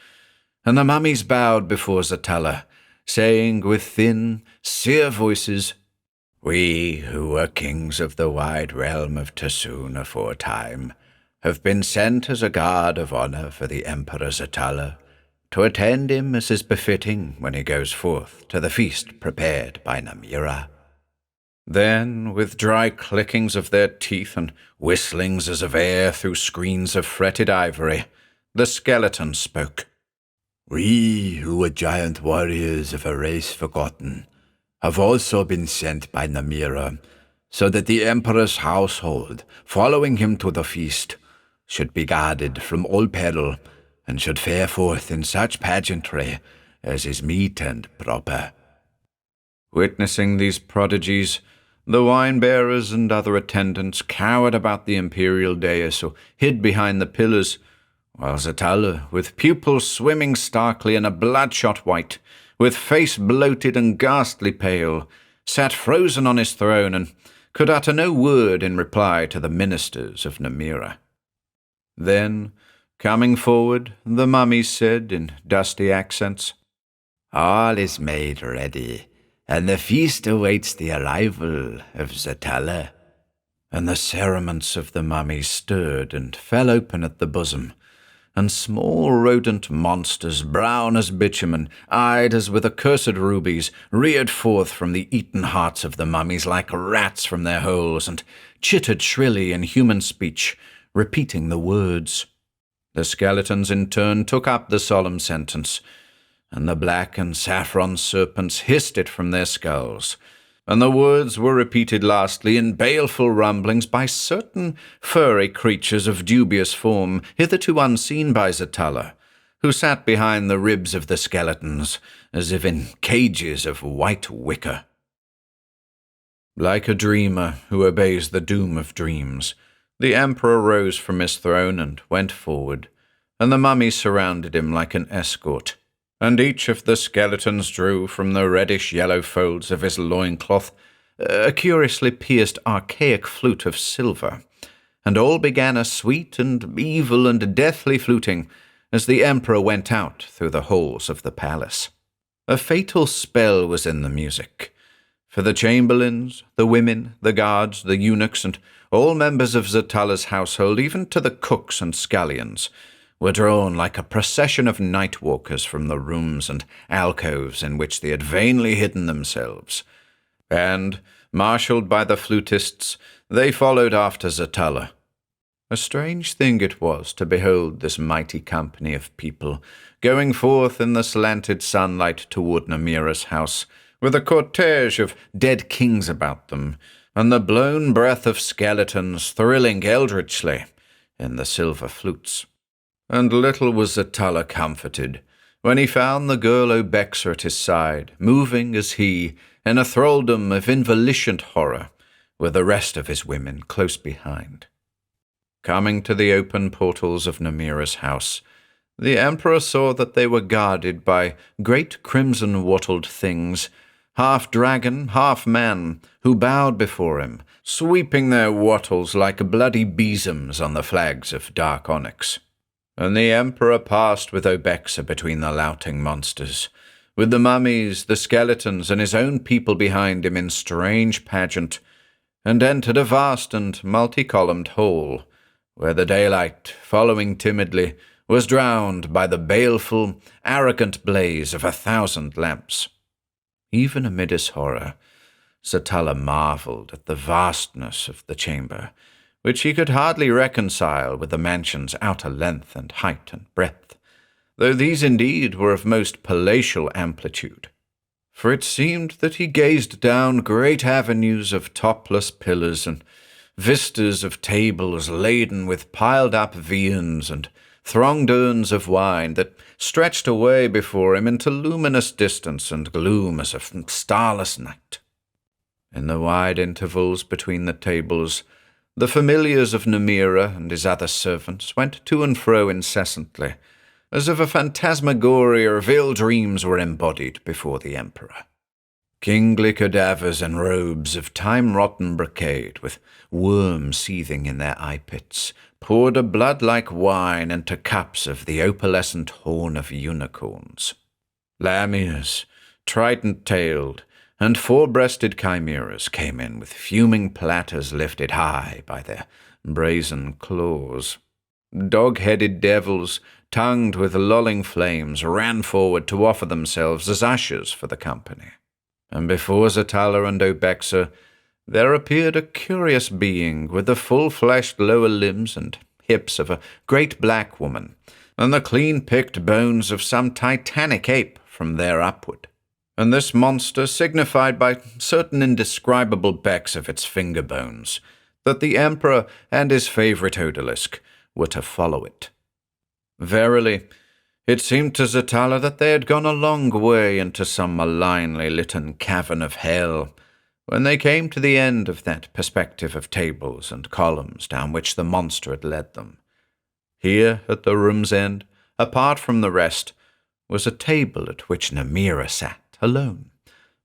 And the mummies bowed before Zatala, saying with thin, sear voices, "We, who were kings of the wide realm of Tassoon aforetime, have been sent as a guard of honor for the Emperor Zatala, to attend him as is befitting when he goes forth to the feast prepared by Namira." Then, with dry clickings of their teeth and whistlings as of air through screens of fretted ivory, the skeleton spoke. "We, who were giant warriors of a race forgotten, have also been sent by Namira, so that the Emperor's household, following him to the feast, should be guarded from all peril, and should fare forth in such pageantry as is meet and proper." Witnessing these prodigies, the wine-bearers and other attendants cowered about the imperial dais or hid behind the pillars, while Zothique, with pupils swimming starkly in a bloodshot white, with face bloated and ghastly pale, sat frozen on his throne and could utter no word in reply to the ministers of Namira. Then, coming forward, the mummy said in dusty accents, "All is made ready, and the feast awaits the arrival of Zothique." And the cerements of the mummy stirred and fell open at the bosom, and small rodent monsters, brown as bitumen, eyed as with accursed rubies, reared forth from the eaten hearts of the mummies like rats from their holes, and chittered shrilly in human speech, repeating the words. The skeletons in turn took up the solemn sentence, and the black and saffron serpents hissed it from their skulls, and the words were repeated lastly in baleful rumblings by certain furry creatures of dubious form, hitherto unseen by Zothique, who sat behind the ribs of the skeletons, as if in cages of white wicker. Like a dreamer who obeys the doom of dreams, the emperor rose from his throne and went forward, and the mummies surrounded him like an escort, and each of the skeletons drew from the reddish-yellow folds of his loincloth a curiously pierced archaic flute of silver, and all began a sweet and evil and deathly fluting as the emperor went out through the halls of the palace. A fatal spell was in the music, for the chamberlains, the women, the guards, the eunuchs, and all members of Zothique's household, even to the cooks and scullions, were drawn like a procession of night-walkers from the rooms and alcoves in which they had vainly hidden themselves, and, marshalled by the flutists, they followed after Zothique. A strange thing it was to behold this mighty company of people going forth in the slanted sunlight toward Namira's house, with a cortege of dead kings about them, and the blown breath of skeletons thrilling eldritchly in the silver flutes. And little was Zothique comforted when he found the girl Obexa at his side, moving as he, in a thraldom of involution horror, with the rest of his women close behind. Coming to the open portals of Namira's house, the emperor saw that they were guarded by great crimson-wattled things, half dragon, half man, who bowed before him, sweeping their wattles like bloody besoms on the flags of dark onyx. And the emperor passed with Obexa between the louting monsters, with the mummies, the skeletons, and his own people behind him in strange pageant, and entered a vast and multi-columned hall, where the daylight, following timidly, was drowned by the baleful, arrogant blaze of 1,000 lamps. Even amid his horror, Zothique marvelled at the vastness of the chamber, which he could hardly reconcile with the mansion's outer length and height and breadth, though these indeed were of most palatial amplitude. For it seemed that he gazed down great avenues of topless pillars and vistas of tables laden with piled-up viands and thronged urns of wine that stretched away before him into luminous distance and gloom as of starless night. In the wide intervals between the tables, the familiars of Namira and his other servants went to and fro incessantly, as if a phantasmagoria of ill dreams were embodied before the emperor. Kingly cadavers in robes of time-rotten brocade, with worms seething in their eye-pits, poured a blood-like wine into cups of the opalescent horn of unicorns. Lamias, trident-tailed, and four-breasted chimeras came in with fuming platters lifted high by their brazen claws. Dog-headed devils, tongued with lolling flames, ran forward to offer themselves as ushers for the company. And before Zothique and Obexa, there appeared a curious being with the full-fleshed lower limbs and hips of a great black woman, and the clean-picked bones of some titanic ape from there upward. And this monster signified by certain indescribable becks of its finger bones that the emperor and his favourite odalisque were to follow it. Verily, it seemed to Zothique that they had gone a long way into some malignly litten cavern of hell, when they came to the end of that perspective of tables and columns down which the monster had led them. Here, at the room's end, apart from the rest, was a table at which Namira sat, alone,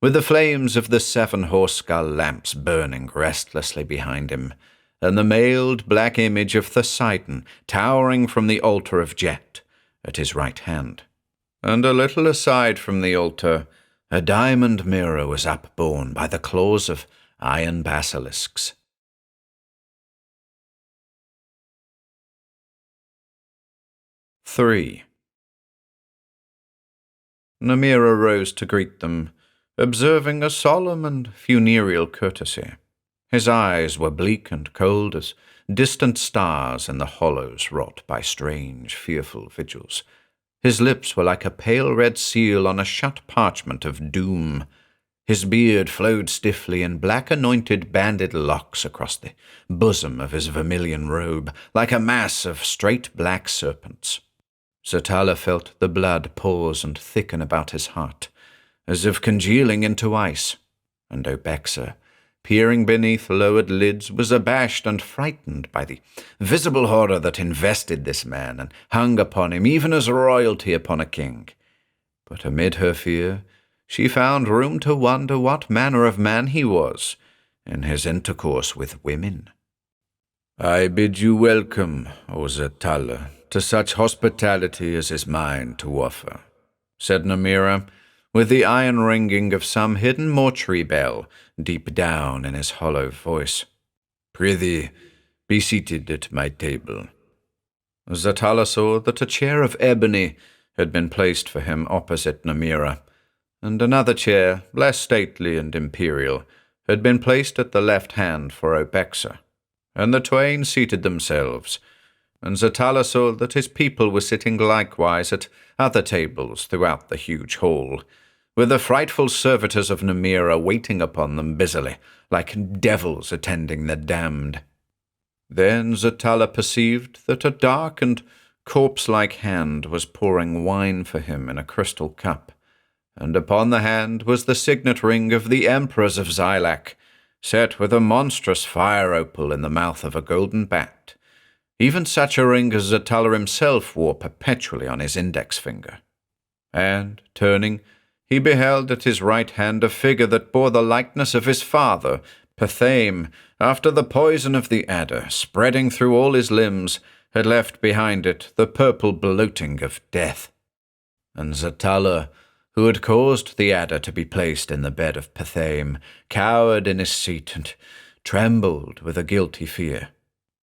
with the flames of the 7 horse-skull lamps burning restlessly behind him, and the mailed black image of Poseidon towering from the altar of jet at his right hand. And a little aside from the altar, a diamond mirror was upborne by the claws of iron basilisks. Three. Namira rose to greet them, observing a solemn and funereal courtesy. His eyes were bleak and cold as distant stars in the hollows wrought by strange, fearful vigils. His lips were like a pale red seal on a shut parchment of doom. His beard flowed stiffly in black anointed banded locks across the bosom of his vermilion robe, like a mass of straight black serpents. Zothique felt the blood pause and thicken about his heart, as if congealing into ice, and Obexa, peering beneath lowered lids, was abashed and frightened by the visible horror that invested this man and hung upon him even as royalty upon a king. But amid her fear, she found room to wonder what manner of man he was in his intercourse with women. "I bid you welcome, O Zothique, to such hospitality as is mine to offer," said Namira, with the iron ringing of some hidden mortuary bell deep down in his hollow voice. "Prithee, be seated at my table." Zothique saw that a chair of ebony had been placed for him opposite Namira, and another chair, less stately and imperial, had been placed at the left hand for Obexa, and the twain seated themselves, and Zothique saw that his people were sitting likewise at other tables throughout the huge hall, with the frightful servitors of Namira waiting upon them busily, like devils attending the damned. Then Zothique perceived that a dark and corpse-like hand was pouring wine for him in a crystal cup, and upon the hand was the signet ring of the emperors of Xylac, set with a monstrous fire opal in the mouth of a golden bat, even such a ring as Zothique himself wore perpetually on his index finger. And, turning, he beheld at his right hand a figure that bore the likeness of his father, Poseidon, after the poison of the adder, spreading through all his limbs, had left behind it the purple bloating of death. And Zothique, who had caused the adder to be placed in the bed of Poseidon, cowered in his seat and trembled with a guilty fear.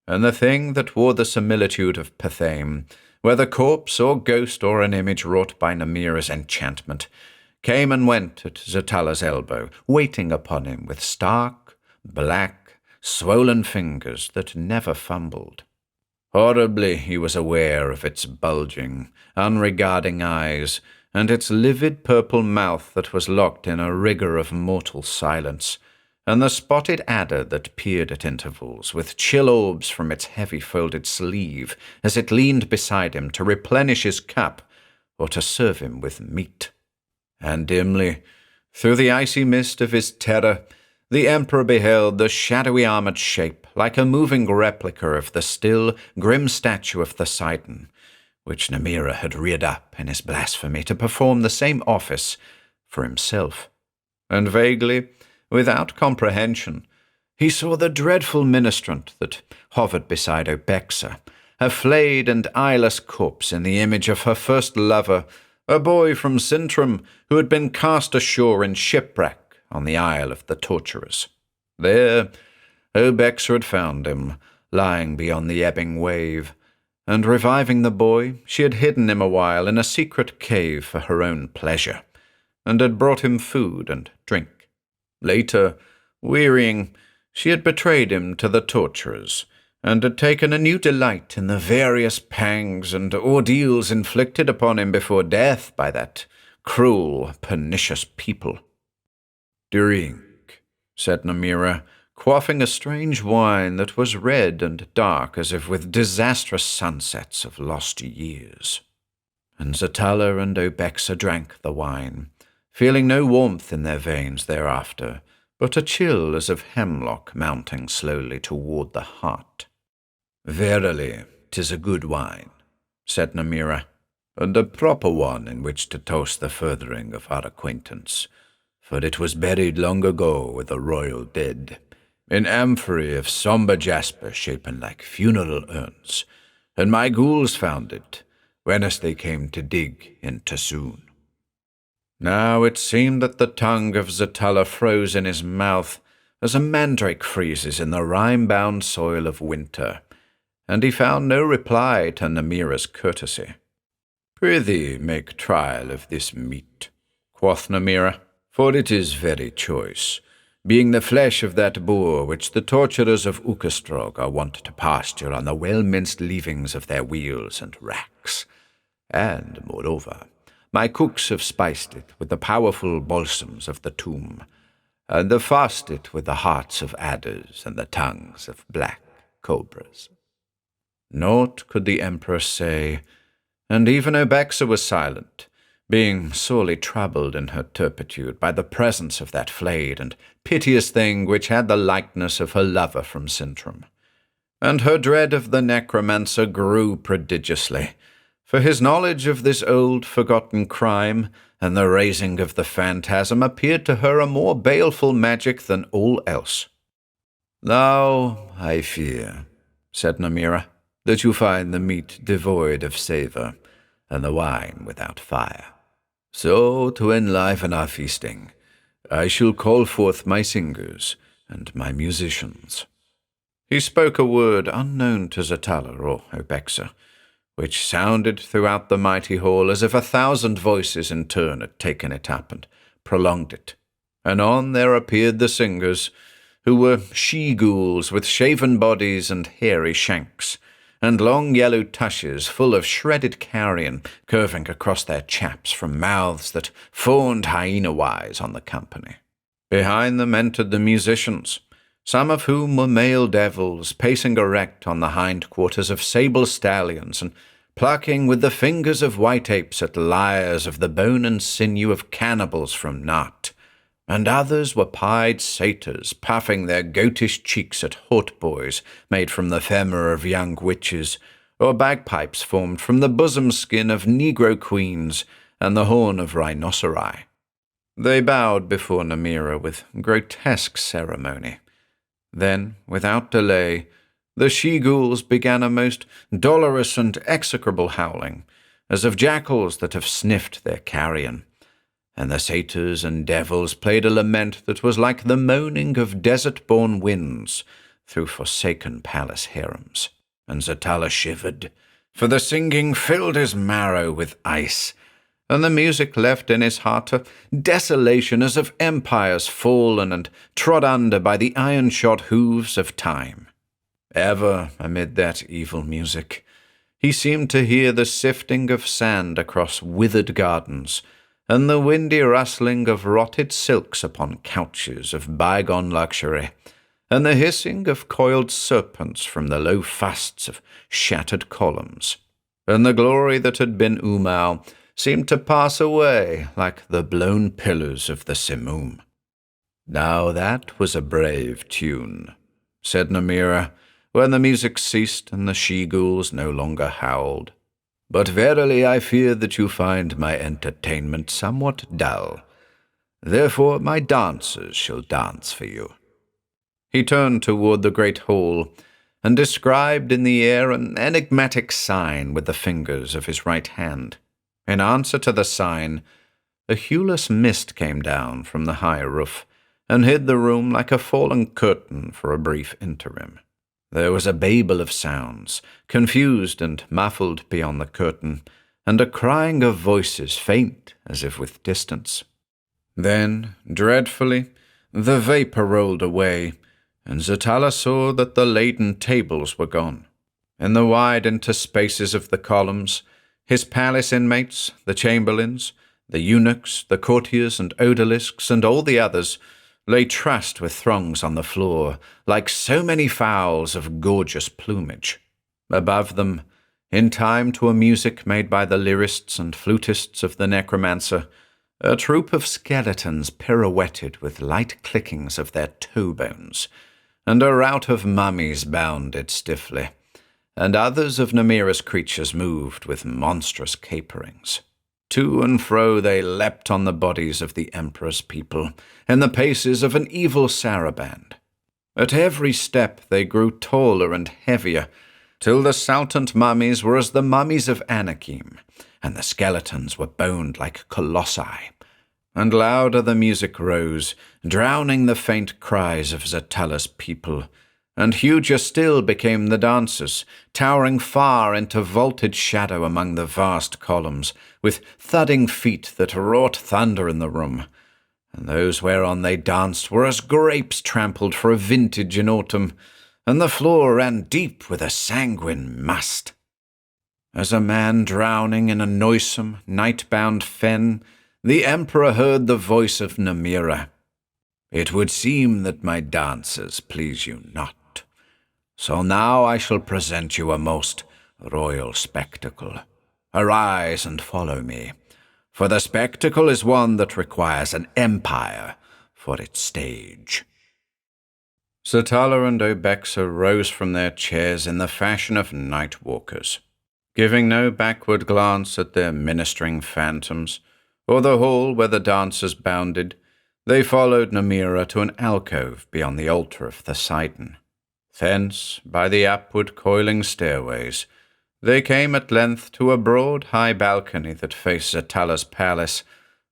And the thing that wore the similitude of Poseidon, whether corpse or ghost or an image wrought by Namira's enchantment, came and went at Zothique's elbow, waiting upon him with stark, black, swollen fingers that never fumbled. Horribly he was aware of its bulging, unregarding eyes, and its livid purple mouth that was locked in a rigour of mortal silence, and the spotted adder that peered at intervals with chill orbs from its heavy folded sleeve as it leaned beside him to replenish his cup or to serve him with meat. And dimly, through the icy mist of his terror, the Emperor beheld the shadowy armoured shape like a moving replica of the still, grim statue of Poseidon, which Namira had reared up in his blasphemy to perform the same office for himself. And vaguely, without comprehension, he saw the dreadful ministrant that hovered beside Obexa, a flayed and eyeless corpse in the image of her first lover, a boy from Sintram who had been cast ashore in shipwreck on the Isle of the Torturers. There, Obexa had found him, lying beyond the ebbing wave, and reviving the boy, she had hidden him a while in a secret cave for her own pleasure, and had brought him food and drink. Later, wearying, she had betrayed him to the torturers, and had taken a new delight in the various pangs and ordeals inflicted upon him before death by that cruel, pernicious people. "Drink," said Namira, quaffing a strange wine that was red and dark as if with disastrous sunsets of lost years. And Zatala and Obexa drank the wine, feeling no warmth in their veins thereafter, but a chill as of hemlock mounting slowly toward the heart. "Verily, 'tis a good wine," said Namira, "and a proper one in which to toast the furthering of our acquaintance, for it was buried long ago with the royal dead, in amphorae of sombre jasper shapen like funeral urns, and my ghouls found it, whence they came to dig in Tassoon." Now it seemed that the tongue of Zatala froze in his mouth, as a mandrake freezes in the rime-bound soil of winter, and he found no reply to Namira's courtesy. "Prithee, make trial of this meat," quoth Namira, "for it is very choice, being the flesh of that boar which the torturers of Ukastrog are wont to pasture on the well-minced leavings of their wheels and racks. And, moreover, my cooks have spiced it with the powerful balsams of the tomb, and have fasted it with the hearts of adders and the tongues of black cobras." Naught could the Empress say, and even Obexa was silent, being sorely troubled in her turpitude by the presence of that flayed and piteous thing which had the likeness of her lover from Sintram. And her dread of the necromancer grew prodigiously, for his knowledge of this old forgotten crime and the raising of the phantasm appeared to her a more baleful magic than all else. "Now, I fear," said Namira, "that you find the meat devoid of savour, and the wine without fire. So, to enliven our feasting, I shall call forth my singers and my musicians." He spoke a word unknown to Zatala or Obexa, which sounded throughout the mighty hall as if 1,000 voices in turn had taken it up and prolonged it. Anon there appeared the singers, who were she-ghouls with shaven bodies and hairy shanks, and long yellow tushes full of shredded carrion curving across their chaps from mouths that fawned hyena-wise on the company. Behind them entered the musicians, some of whom were male devils pacing erect on the hindquarters of sable stallions and plucking with the fingers of white apes at lyres of the bone and sinew of cannibals from Nart, and others were pied satyrs puffing their goatish cheeks at hautboys made from the femur of young witches, or bagpipes formed from the bosom skin of negro queens and the horn of rhinoceri. They bowed before Namira with grotesque ceremony. Then, without delay, the she-ghouls began a most dolorous and execrable howling, as of jackals that have sniffed their carrion, and the satyrs and devils played a lament that was like the moaning of desert-born winds through forsaken palace harems. And Zatala shivered, for the singing filled his marrow with ice, and the music left in his heart a desolation as of empires fallen and trod under by the iron-shod hooves of time. Ever amid that evil music, he seemed to hear the sifting of sand across withered gardens, and the windy rustling of rotted silks upon couches of bygone luxury, and the hissing of coiled serpents from the low fasts of shattered columns. And the glory that had been Umau seemed to pass away like the blown pillars of the Simoom. "Now that was a brave tune," said Namira, when the music ceased and the she-ghouls no longer howled. "But verily I fear that you find my entertainment somewhat dull. Therefore my dancers shall dance for you." He turned toward the great hall, and described in the air an enigmatic sign with the fingers of his right hand. In answer to the sign, a hueless mist came down from the high roof, and hid the room like a fallen curtain for a brief interim. There was a babel of sounds, confused and muffled beyond the curtain, and a crying of voices faint as if with distance. Then, dreadfully, the vapour rolled away, and Zatala saw that the laden tables were gone. In the wide interspaces of the columns, his palace inmates, the chamberlains, the eunuchs, the courtiers and odalisks, and all the others, lay trussed with throngs on the floor, like so many fowls of gorgeous plumage. Above them, in time to a music made by the lyrists and flutists of the necromancer, a troop of skeletons pirouetted with light clickings of their toe bones, and a rout of mummies bounded stiffly, and others of Namira's creatures moved with monstrous caperings. To and fro they leapt on the bodies of the Emperor's people, in the paces of an evil saraband. At every step they grew taller and heavier, till the saltant mummies were as the mummies of Anakim, and the skeletons were boned like colossi. And louder the music rose, drowning the faint cries of Zatala's people, and huger still became the dancers, towering far into vaulted shadow among the vast columns, with thudding feet that wrought thunder in the room. And those whereon they danced were as grapes trampled for a vintage in autumn, and the floor ran deep with a sanguine must. As a man drowning in a noisome, night-bound fen, the Emperor heard the voice of Namira. "It would seem that my dances please you not. So now I shall present you a most royal spectacle. Arise and follow me, for the spectacle is one that requires an empire for its stage." Zatala and Obexa rose from their chairs in the fashion of night walkers, giving no backward glance at their ministering phantoms, or the hall where the dancers bounded. They followed Namira to an alcove beyond the altar of Poseidon. Thence, by the upward coiling stairways, they came at length to a broad, high balcony that faced Zatala's palace,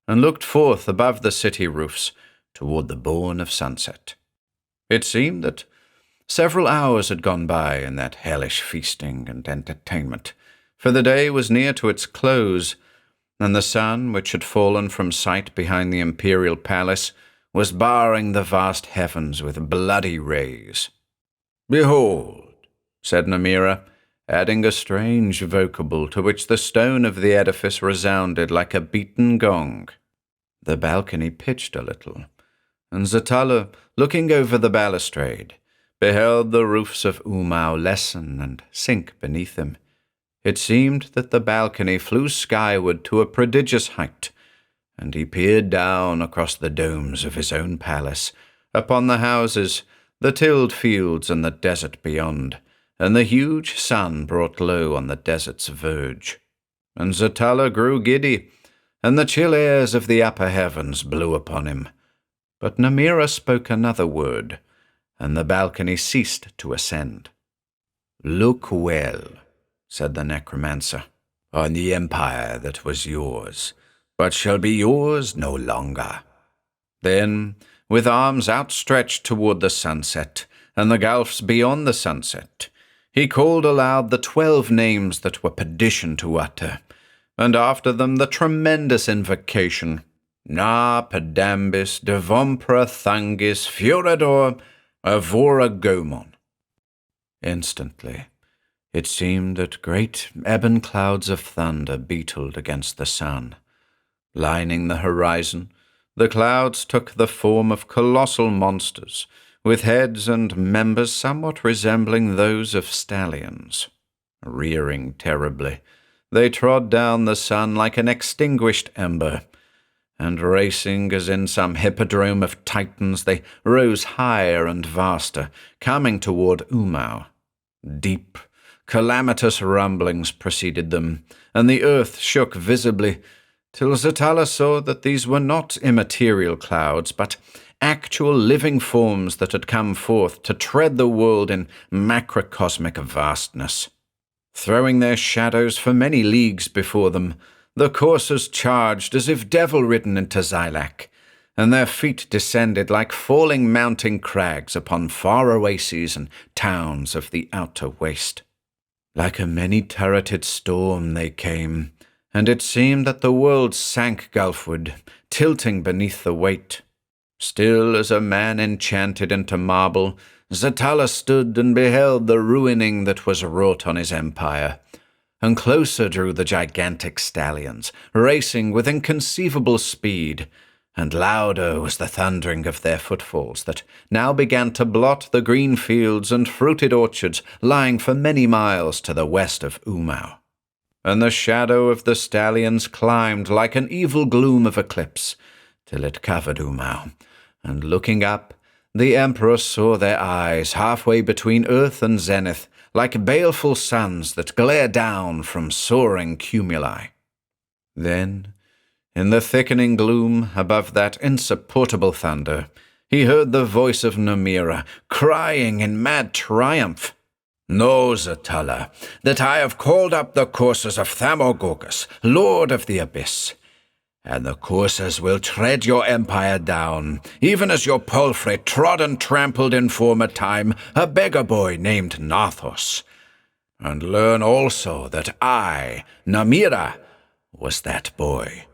and looked forth above the city roofs toward the bourne of sunset. It seemed that several hours had gone by in that hellish feasting and entertainment, for the day was near to its close, and the sun, which had fallen from sight behind the imperial palace, was barring the vast heavens with bloody rays. "Behold," said Namira, adding a strange vocable to which the stone of the edifice resounded like a beaten gong. The balcony pitched a little, and Zatala, looking over the balustrade, beheld the roofs of Umau lessen and sink beneath him. It seemed that the balcony flew skyward to a prodigious height, and he peered down across the domes of his own palace, upon the houses, the tilled fields and the desert beyond, and the huge sun brought low on the desert's verge. And Zatala grew giddy, and the chill airs of the upper heavens blew upon him. But Namira spoke another word, and the balcony ceased to ascend. "Look well," said the necromancer, "on the empire that was yours, but shall be yours no longer." Then, with arms outstretched toward the sunset, and the gulfs beyond the sunset, he called aloud the 12 names that were perdition to utter, and after them the tremendous invocation, Na pedambis devompra thangis furador avora gomon. Instantly, it seemed that great ebon clouds of thunder beetled against the sun. Lining the horizon, the clouds took the form of colossal monsters, with heads and members somewhat resembling those of stallions. Rearing terribly, they trod down the sun like an extinguished ember, and racing as in some hippodrome of titans, they rose higher and vaster, coming toward Umau. Deep, calamitous rumblings preceded them, and the earth shook visibly, till Zatala saw that these were not immaterial clouds, but actual living forms that had come forth to tread the world in macrocosmic vastness. Throwing their shadows for many leagues before them, the coursers charged as if devil-ridden into Xylac, and their feet descended like falling mountain crags upon far oases and towns of the outer waste. Like a many-turreted storm they came, and it seemed that the world sank gulfward, tilting beneath the weight. Still as a man enchanted into marble, Zatala stood and beheld the ruining that was wrought on his empire, and closer drew the gigantic stallions, racing with inconceivable speed, and louder was the thundering of their footfalls that now began to blot the green fields and fruited orchards lying for many miles to the west of Umau. And the shadow of the stallions climbed like an evil gloom of eclipse, till it covered Umau, and looking up, the Emperor saw their eyes halfway between earth and zenith, like baleful suns that glare down from soaring cumuli. Then, in the thickening gloom above that insupportable thunder, he heard the voice of Namira crying in mad triumph, "Know, Zothala, that I have called up the coursers of Thamogorgus, Lord of the Abyss, and the coursers will tread your empire down, even as your palfrey trod and trampled in former time a beggar boy named Nathos. And learn also that I, Namira, was that boy."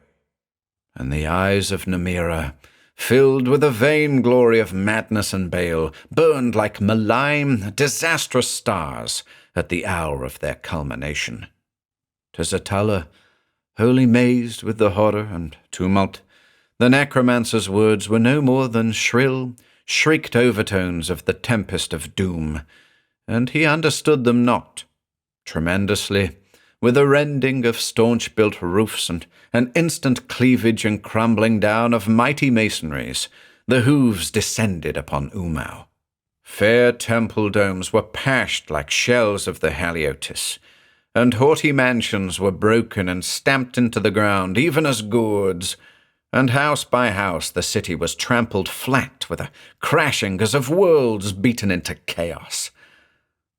And the eyes of Namira, filled with a vain glory of madness and bale, burned like malign, disastrous stars at the hour of their culmination. To Zothala, wholly mazed with the horror and tumult, the necromancer's words were no more than shrill, shrieked overtones of the tempest of doom, and he understood them not. Tremendously, with a rending of staunch-built roofs and an instant cleavage and crumbling down of mighty masonries, the hooves descended upon Umau. Fair temple domes were pashed like shells of the Haliotis, and haughty mansions were broken and stamped into the ground, even as gourds, and house by house the city was trampled flat with a crashing as of worlds beaten into chaos.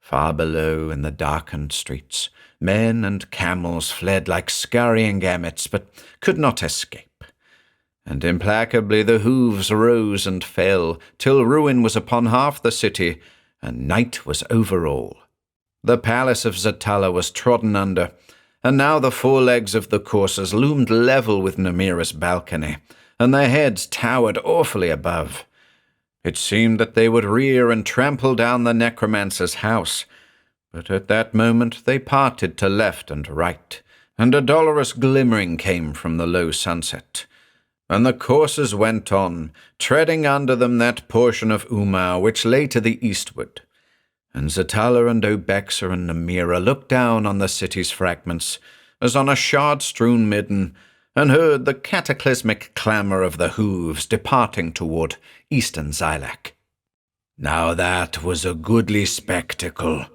Far below in the darkened streets, men and camels fled like scurrying gametes, but could not escape. And implacably the hooves rose and fell, till ruin was upon half the city, and night was over all. The palace of Zothala was trodden under, and now the forelegs of the coursers loomed level with Namira's balcony, and their heads towered awfully above. It seemed that they would rear and trample down the necromancer's house, but at that moment they parted to left and right, and a dolorous glimmering came from the low sunset. And the coursers went on, treading under them that portion of Umau which lay to the eastward. And Zothala and Obexa and Namira looked down on the city's fragments, as on a shard-strewn midden, and heard the cataclysmic clamour of the hooves departing toward eastern Xylac. "Now that was a goodly spectacle,"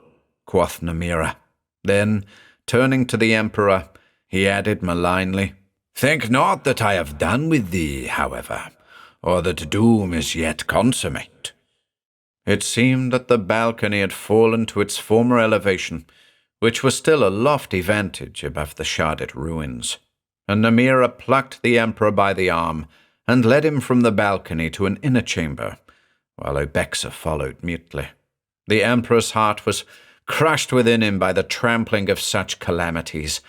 quoth Namira. Then, turning to the Emperor, he added malignly, "Think not that I have done with thee, however, or that doom is yet consummate." It seemed that the balcony had fallen to its former elevation, which was still a lofty vantage above the sharded ruins, and Namira plucked the Emperor by the arm and led him from the balcony to an inner chamber, while Obexa followed mutely. The Emperor's heart was crushed within him by the trampling of such calamities,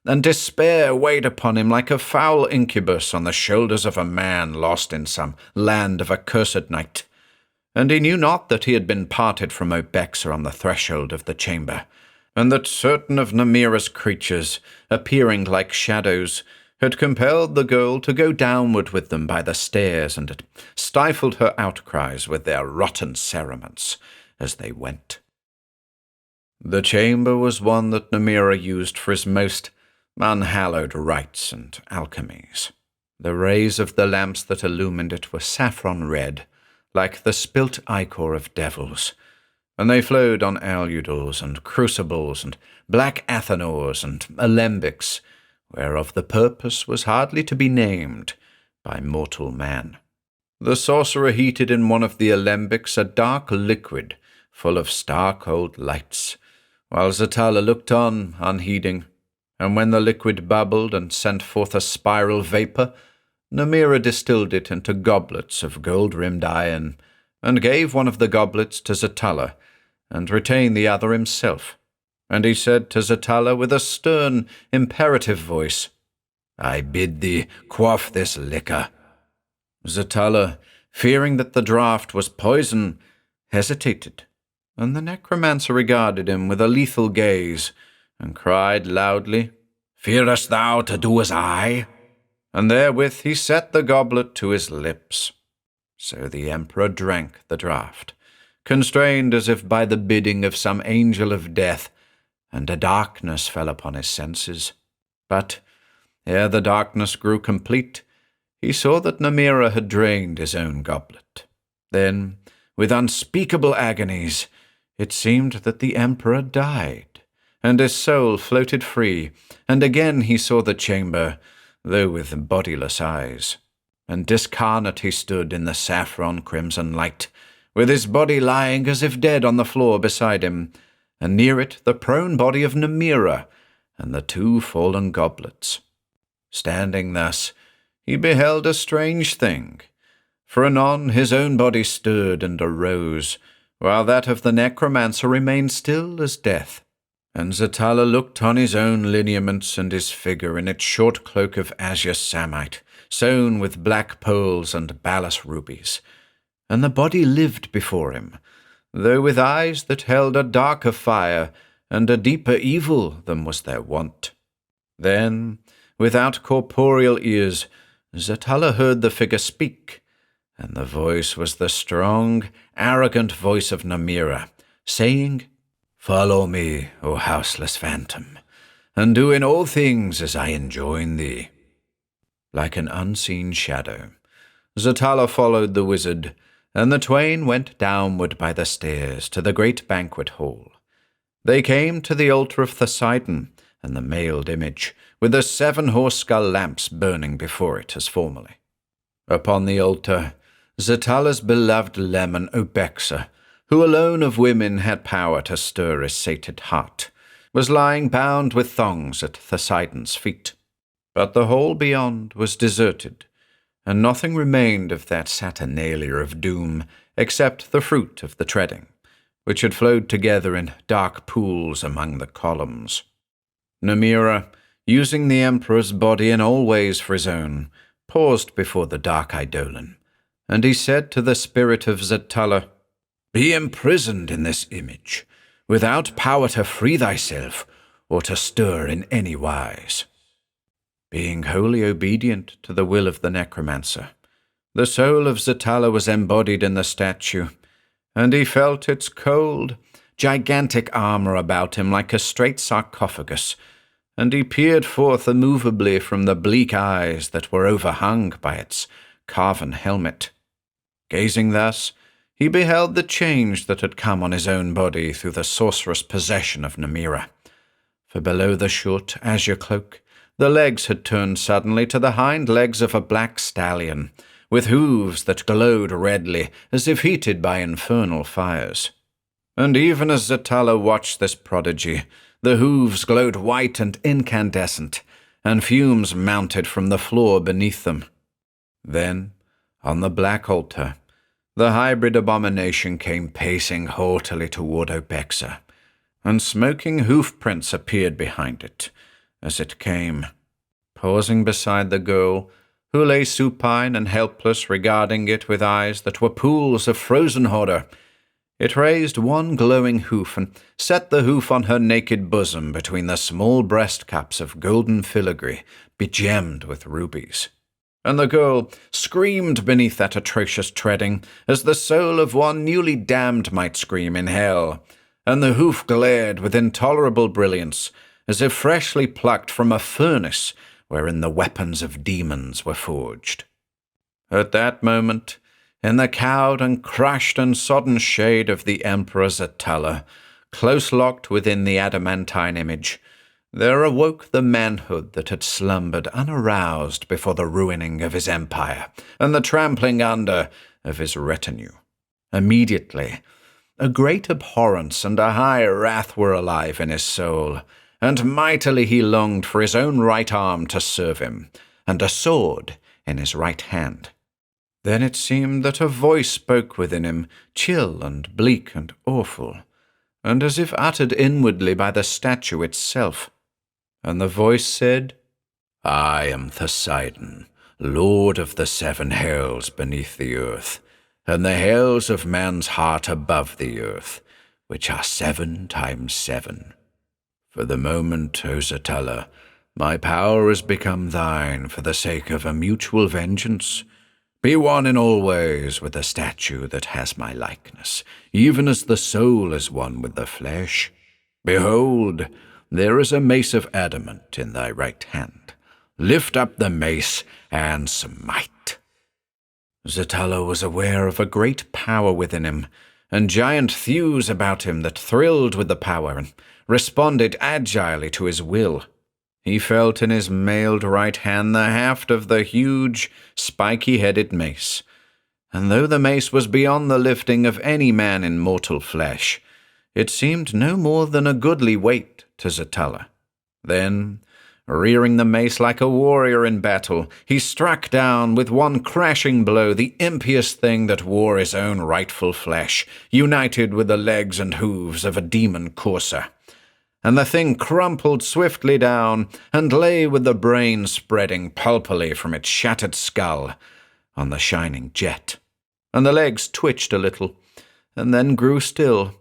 and despair weighed upon him like a foul incubus on the shoulders of a man lost in some land of accursed night. And he knew not that he had been parted from Obexa on the threshold of the chamber, and that certain of Namira's creatures, appearing like shadows, had compelled the girl to go downward with them by the stairs, and had stifled her outcries with their rotten cerements as they went. The chamber was one that Namira used for his most unhallowed rites and alchemies. The rays of the lamps that illumined it were saffron red, like the spilt ichor of devils, and they flowed on aludels and crucibles and black athanors and alembics, whereof the purpose was hardly to be named by mortal man. The sorcerer heated in one of the alembics a dark liquid full of star-cold lights, while Zothala looked on, unheeding, and when the liquid bubbled and sent forth a spiral vapour, Namira distilled it into goblets of gold-rimmed iron, and gave one of the goblets to Zothala, and retained the other himself. And he said to Zothala with a stern, imperative voice, "I bid thee quaff this liquor." Zothala, fearing that the draught was poison, hesitated, and the necromancer regarded him with a lethal gaze, and cried loudly, "Fearest thou to do as I?" and therewith he set the goblet to his lips. So the emperor drank the draught, constrained as if by the bidding of some angel of death, and a darkness fell upon his senses. But ere the darkness grew complete, he saw that Namira had drained his own goblet. Then, with unspeakable agonies, it seemed that the emperor died, and his soul floated free, and again he saw the chamber, though with bodiless eyes. And discarnate he stood in the saffron-crimson light, with his body lying as if dead on the floor beside him, and near it the prone body of Namira, and the 2 fallen goblets. Standing thus, he beheld a strange thing, for anon his own body stirred and arose, while that of the necromancer remained still as death. And Zothique looked on his own lineaments and his figure in its short cloak of azure samite, sewn with black pearls and balas rubies, and the body lived before him, though with eyes that held a darker fire and a deeper evil than was their wont. Then, without corporeal ears, Zothique heard the figure speak, and the voice was the strong, arrogant voice of Namira, saying, "Follow me, O houseless phantom, and do in all things as I enjoin thee." Like an unseen shadow, Zothique followed the wizard, and the twain went downward by the stairs to the great banquet hall. They came to the altar of Poseidon and the mailed image, with the 7 horse-skull lamps burning before it as formerly. Upon the altar, Zothique's beloved leman Obexa, who alone of women had power to stir his sated heart, was lying bound with thongs at Poseidon's feet. But the hall beyond was deserted, and nothing remained of that saturnalia of doom except the fruit of the treading, which had flowed together in dark pools among the columns. Namira, using the emperor's body in all ways for his own, paused before the Dark Eidolon, and he said to the spirit of Zothique, "Be imprisoned in this image, without power to free thyself or to stir in any wise." Being wholly obedient to the will of the necromancer, the soul of Zothique was embodied in the statue, and he felt its cold, gigantic armor about him like a straight sarcophagus, and he peered forth immovably from the bleak eyes that were overhung by its carven helmet. Gazing thus, he beheld the change that had come on his own body through the sorcerous possession of Namira. For below the short azure cloak, the legs had turned suddenly to the hind legs of a black stallion, with hooves that glowed redly as if heated by infernal fires. And even as Zothique watched this prodigy, the hooves glowed white and incandescent, and fumes mounted from the floor beneath them. Then, on the black altar, the hybrid abomination came pacing haughtily toward Obexa, and smoking hoof-prints appeared behind it as it came, pausing beside the girl, who lay supine and helpless regarding it with eyes that were pools of frozen horror. It raised one glowing hoof and set the hoof on her naked bosom between the small breast cups of golden filigree begemmed with rubies. And the girl screamed beneath that atrocious treading as the soul of one newly damned might scream in hell, and the hoof glared with intolerable brilliance as if freshly plucked from a furnace wherein the weapons of demons were forged. At that moment, in the cowed and crushed and sodden shade of the Emperor Zothique, close locked within the adamantine image, there awoke the manhood that had slumbered unaroused before the ruining of his empire and the trampling under of his retinue. Immediately, a great abhorrence and a high wrath were alive in his soul, and mightily he longed for his own right arm to serve him, and a sword in his right hand. Then it seemed that a voice spoke within him, chill and bleak and awful, and as if uttered inwardly by the statue itself. And the voice said, "I am Poseidon, lord of the 7 hells beneath the earth, and the hells of man's heart above the earth, which are 7 times 7. For the moment, O Zothique, My power has become thine for the sake of a mutual vengeance. Be one in all ways with the statue that has my likeness, even as the soul is one with the flesh. Behold, there is a mace of adamant in thy right hand. Lift up the mace and smite." Zothique was aware of a great power within him, and giant thews about him that thrilled with the power and responded agilely to his will. He felt in his mailed right hand the haft of the huge, spiky-headed mace, and though the mace was beyond the lifting of any man in mortal flesh, it seemed no more than a goodly weight to Zothique. Then, rearing the mace like a warrior in battle, he struck down with one crashing blow the impious thing that wore his own rightful flesh, united with the legs and hooves of a demon courser. And the thing crumpled swiftly down and lay with the brain spreading pulpily from its shattered skull on the shining jet. And the legs twitched a little, and then grew still,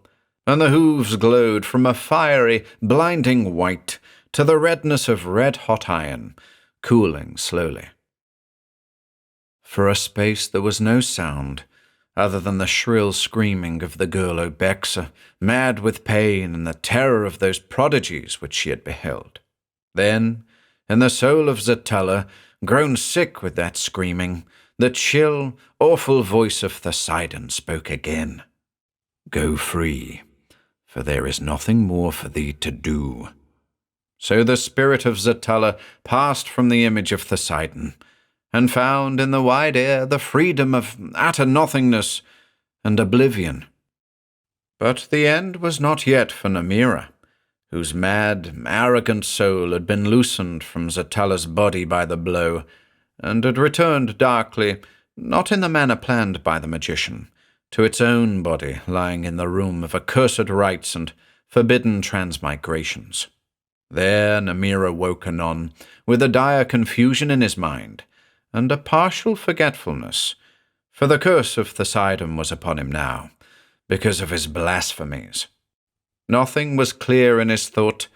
and the hooves glowed from a fiery, blinding white to the redness of red-hot iron, cooling slowly. For a space there was no sound, other than the shrill screaming of the girl Obexa, mad with pain and the terror of those prodigies which she had beheld. Then, in the soul of Zothique, grown sick with that screaming, the chill, awful voice of Poseidon spoke again. "Go free, for there is nothing more for thee to do." So the spirit of Zothique passed from the image of Poseidon, and found in the wide air the freedom of utter nothingness and oblivion. But the end was not yet for Namira, whose mad, arrogant soul had been loosened from Zothique's body by the blow, and had returned darkly, not in the manner planned by the magician, to its own body lying in the room of accursed rites and forbidden transmigrations. There Namira woke anon, with a dire confusion in his mind, and a partial forgetfulness, for the curse of Poseidon was upon him now, because of his blasphemies. Nothing was clear in his thought,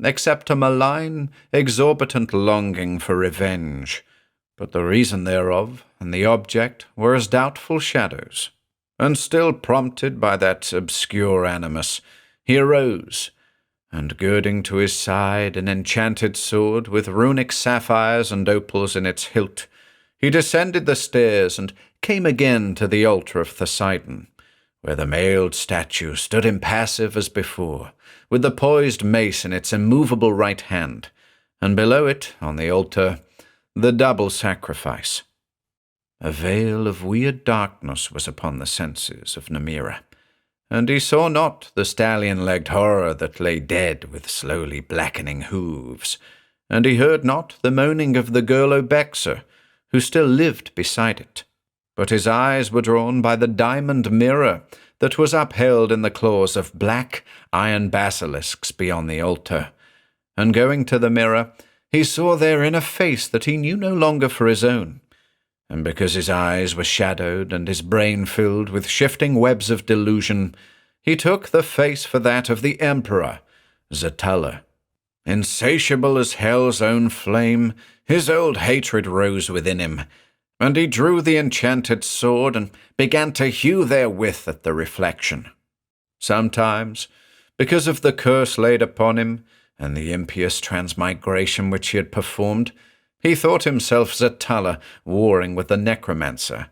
except a malign, exorbitant longing for revenge, but the reason thereof and the object were as doubtful shadows, and still prompted by that obscure animus, he arose, and girding to his side an enchanted sword with runic sapphires and opals in its hilt, he descended the stairs and came again to the altar of Poseidon, where the mailed statue stood impassive as before, with the poised mace in its immovable right hand, and below it, on the altar, the double sacrifice. A veil of weird darkness was upon the senses of Namira, and he saw not the stallion-legged horror that lay dead with slowly blackening hooves, and he heard not the moaning of the girl Obexa, who still lived beside it. But his eyes were drawn by the diamond mirror that was upheld in the claws of black iron basilisks beyond the altar, and going to the mirror, he saw therein a face that he knew no longer for his own, and because his eyes were shadowed and his brain filled with shifting webs of delusion, he took the face for that of the emperor, Zothique. Insatiable as hell's own flame, his old hatred rose within him, and he drew the enchanted sword and began to hew therewith at the reflection. Sometimes, because of the curse laid upon him, and the impious transmigration which he had performed, he thought himself Zothique warring with the necromancer,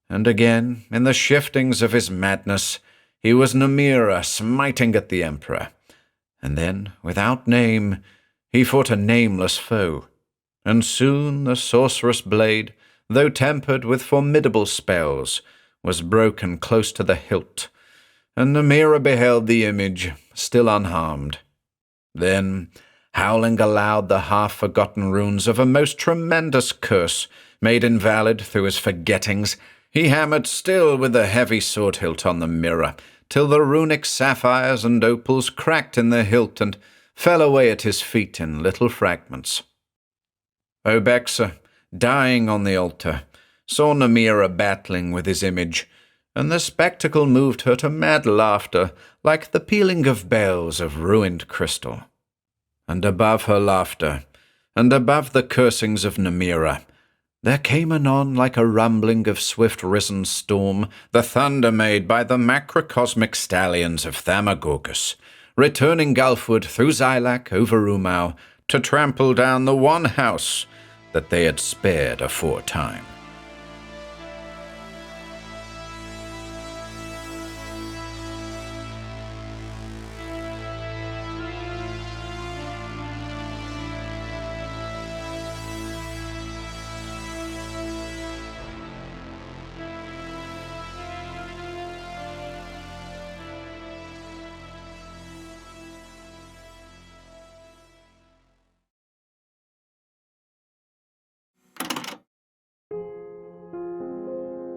and again, in the shiftings of his madness, he was Namira smiting at the emperor, and then, without name, he fought a nameless foe, and soon the sorceress blade, though tempered with formidable spells, was broken close to the hilt, and Namira beheld the image, still unharmed. Then, howling aloud the half-forgotten runes of a most tremendous curse, made invalid through his forgettings, he hammered still with the heavy sword hilt on the mirror, till the runic sapphires and opals cracked in the hilt and fell away at his feet in little fragments. Obexa, dying on the altar, saw Namira battling with his image, and the spectacle moved her to mad laughter like the pealing of bells of ruined crystal. And above her laughter, and above the cursings of Nemira, there came anon like a rumbling of swift-risen storm the thunder made by the macrocosmic stallions of Thamagorgus, returning gulfward through Xylac over Umau to trample down the one house that they had spared aforetime.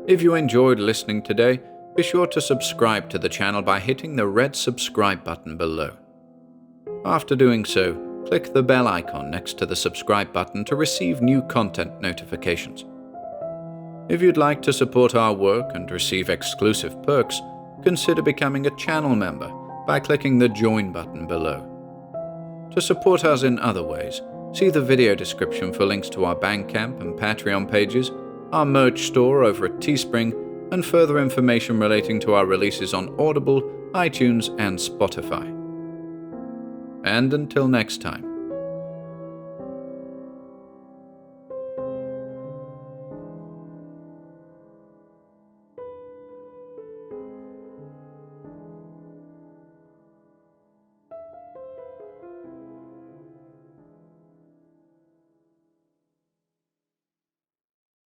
If you enjoyed listening today, be sure to subscribe to the channel by hitting the red subscribe button below. After doing so, click the bell icon next to the subscribe button to receive new content notifications. If you'd like to support our work and receive exclusive perks, consider becoming a channel member by clicking the join button below. To support us in other ways, see the video description for links to our Bandcamp and Patreon pages, our merch store over at Teespring, and further information relating to our releases on Audible, iTunes, and Spotify. And until next time,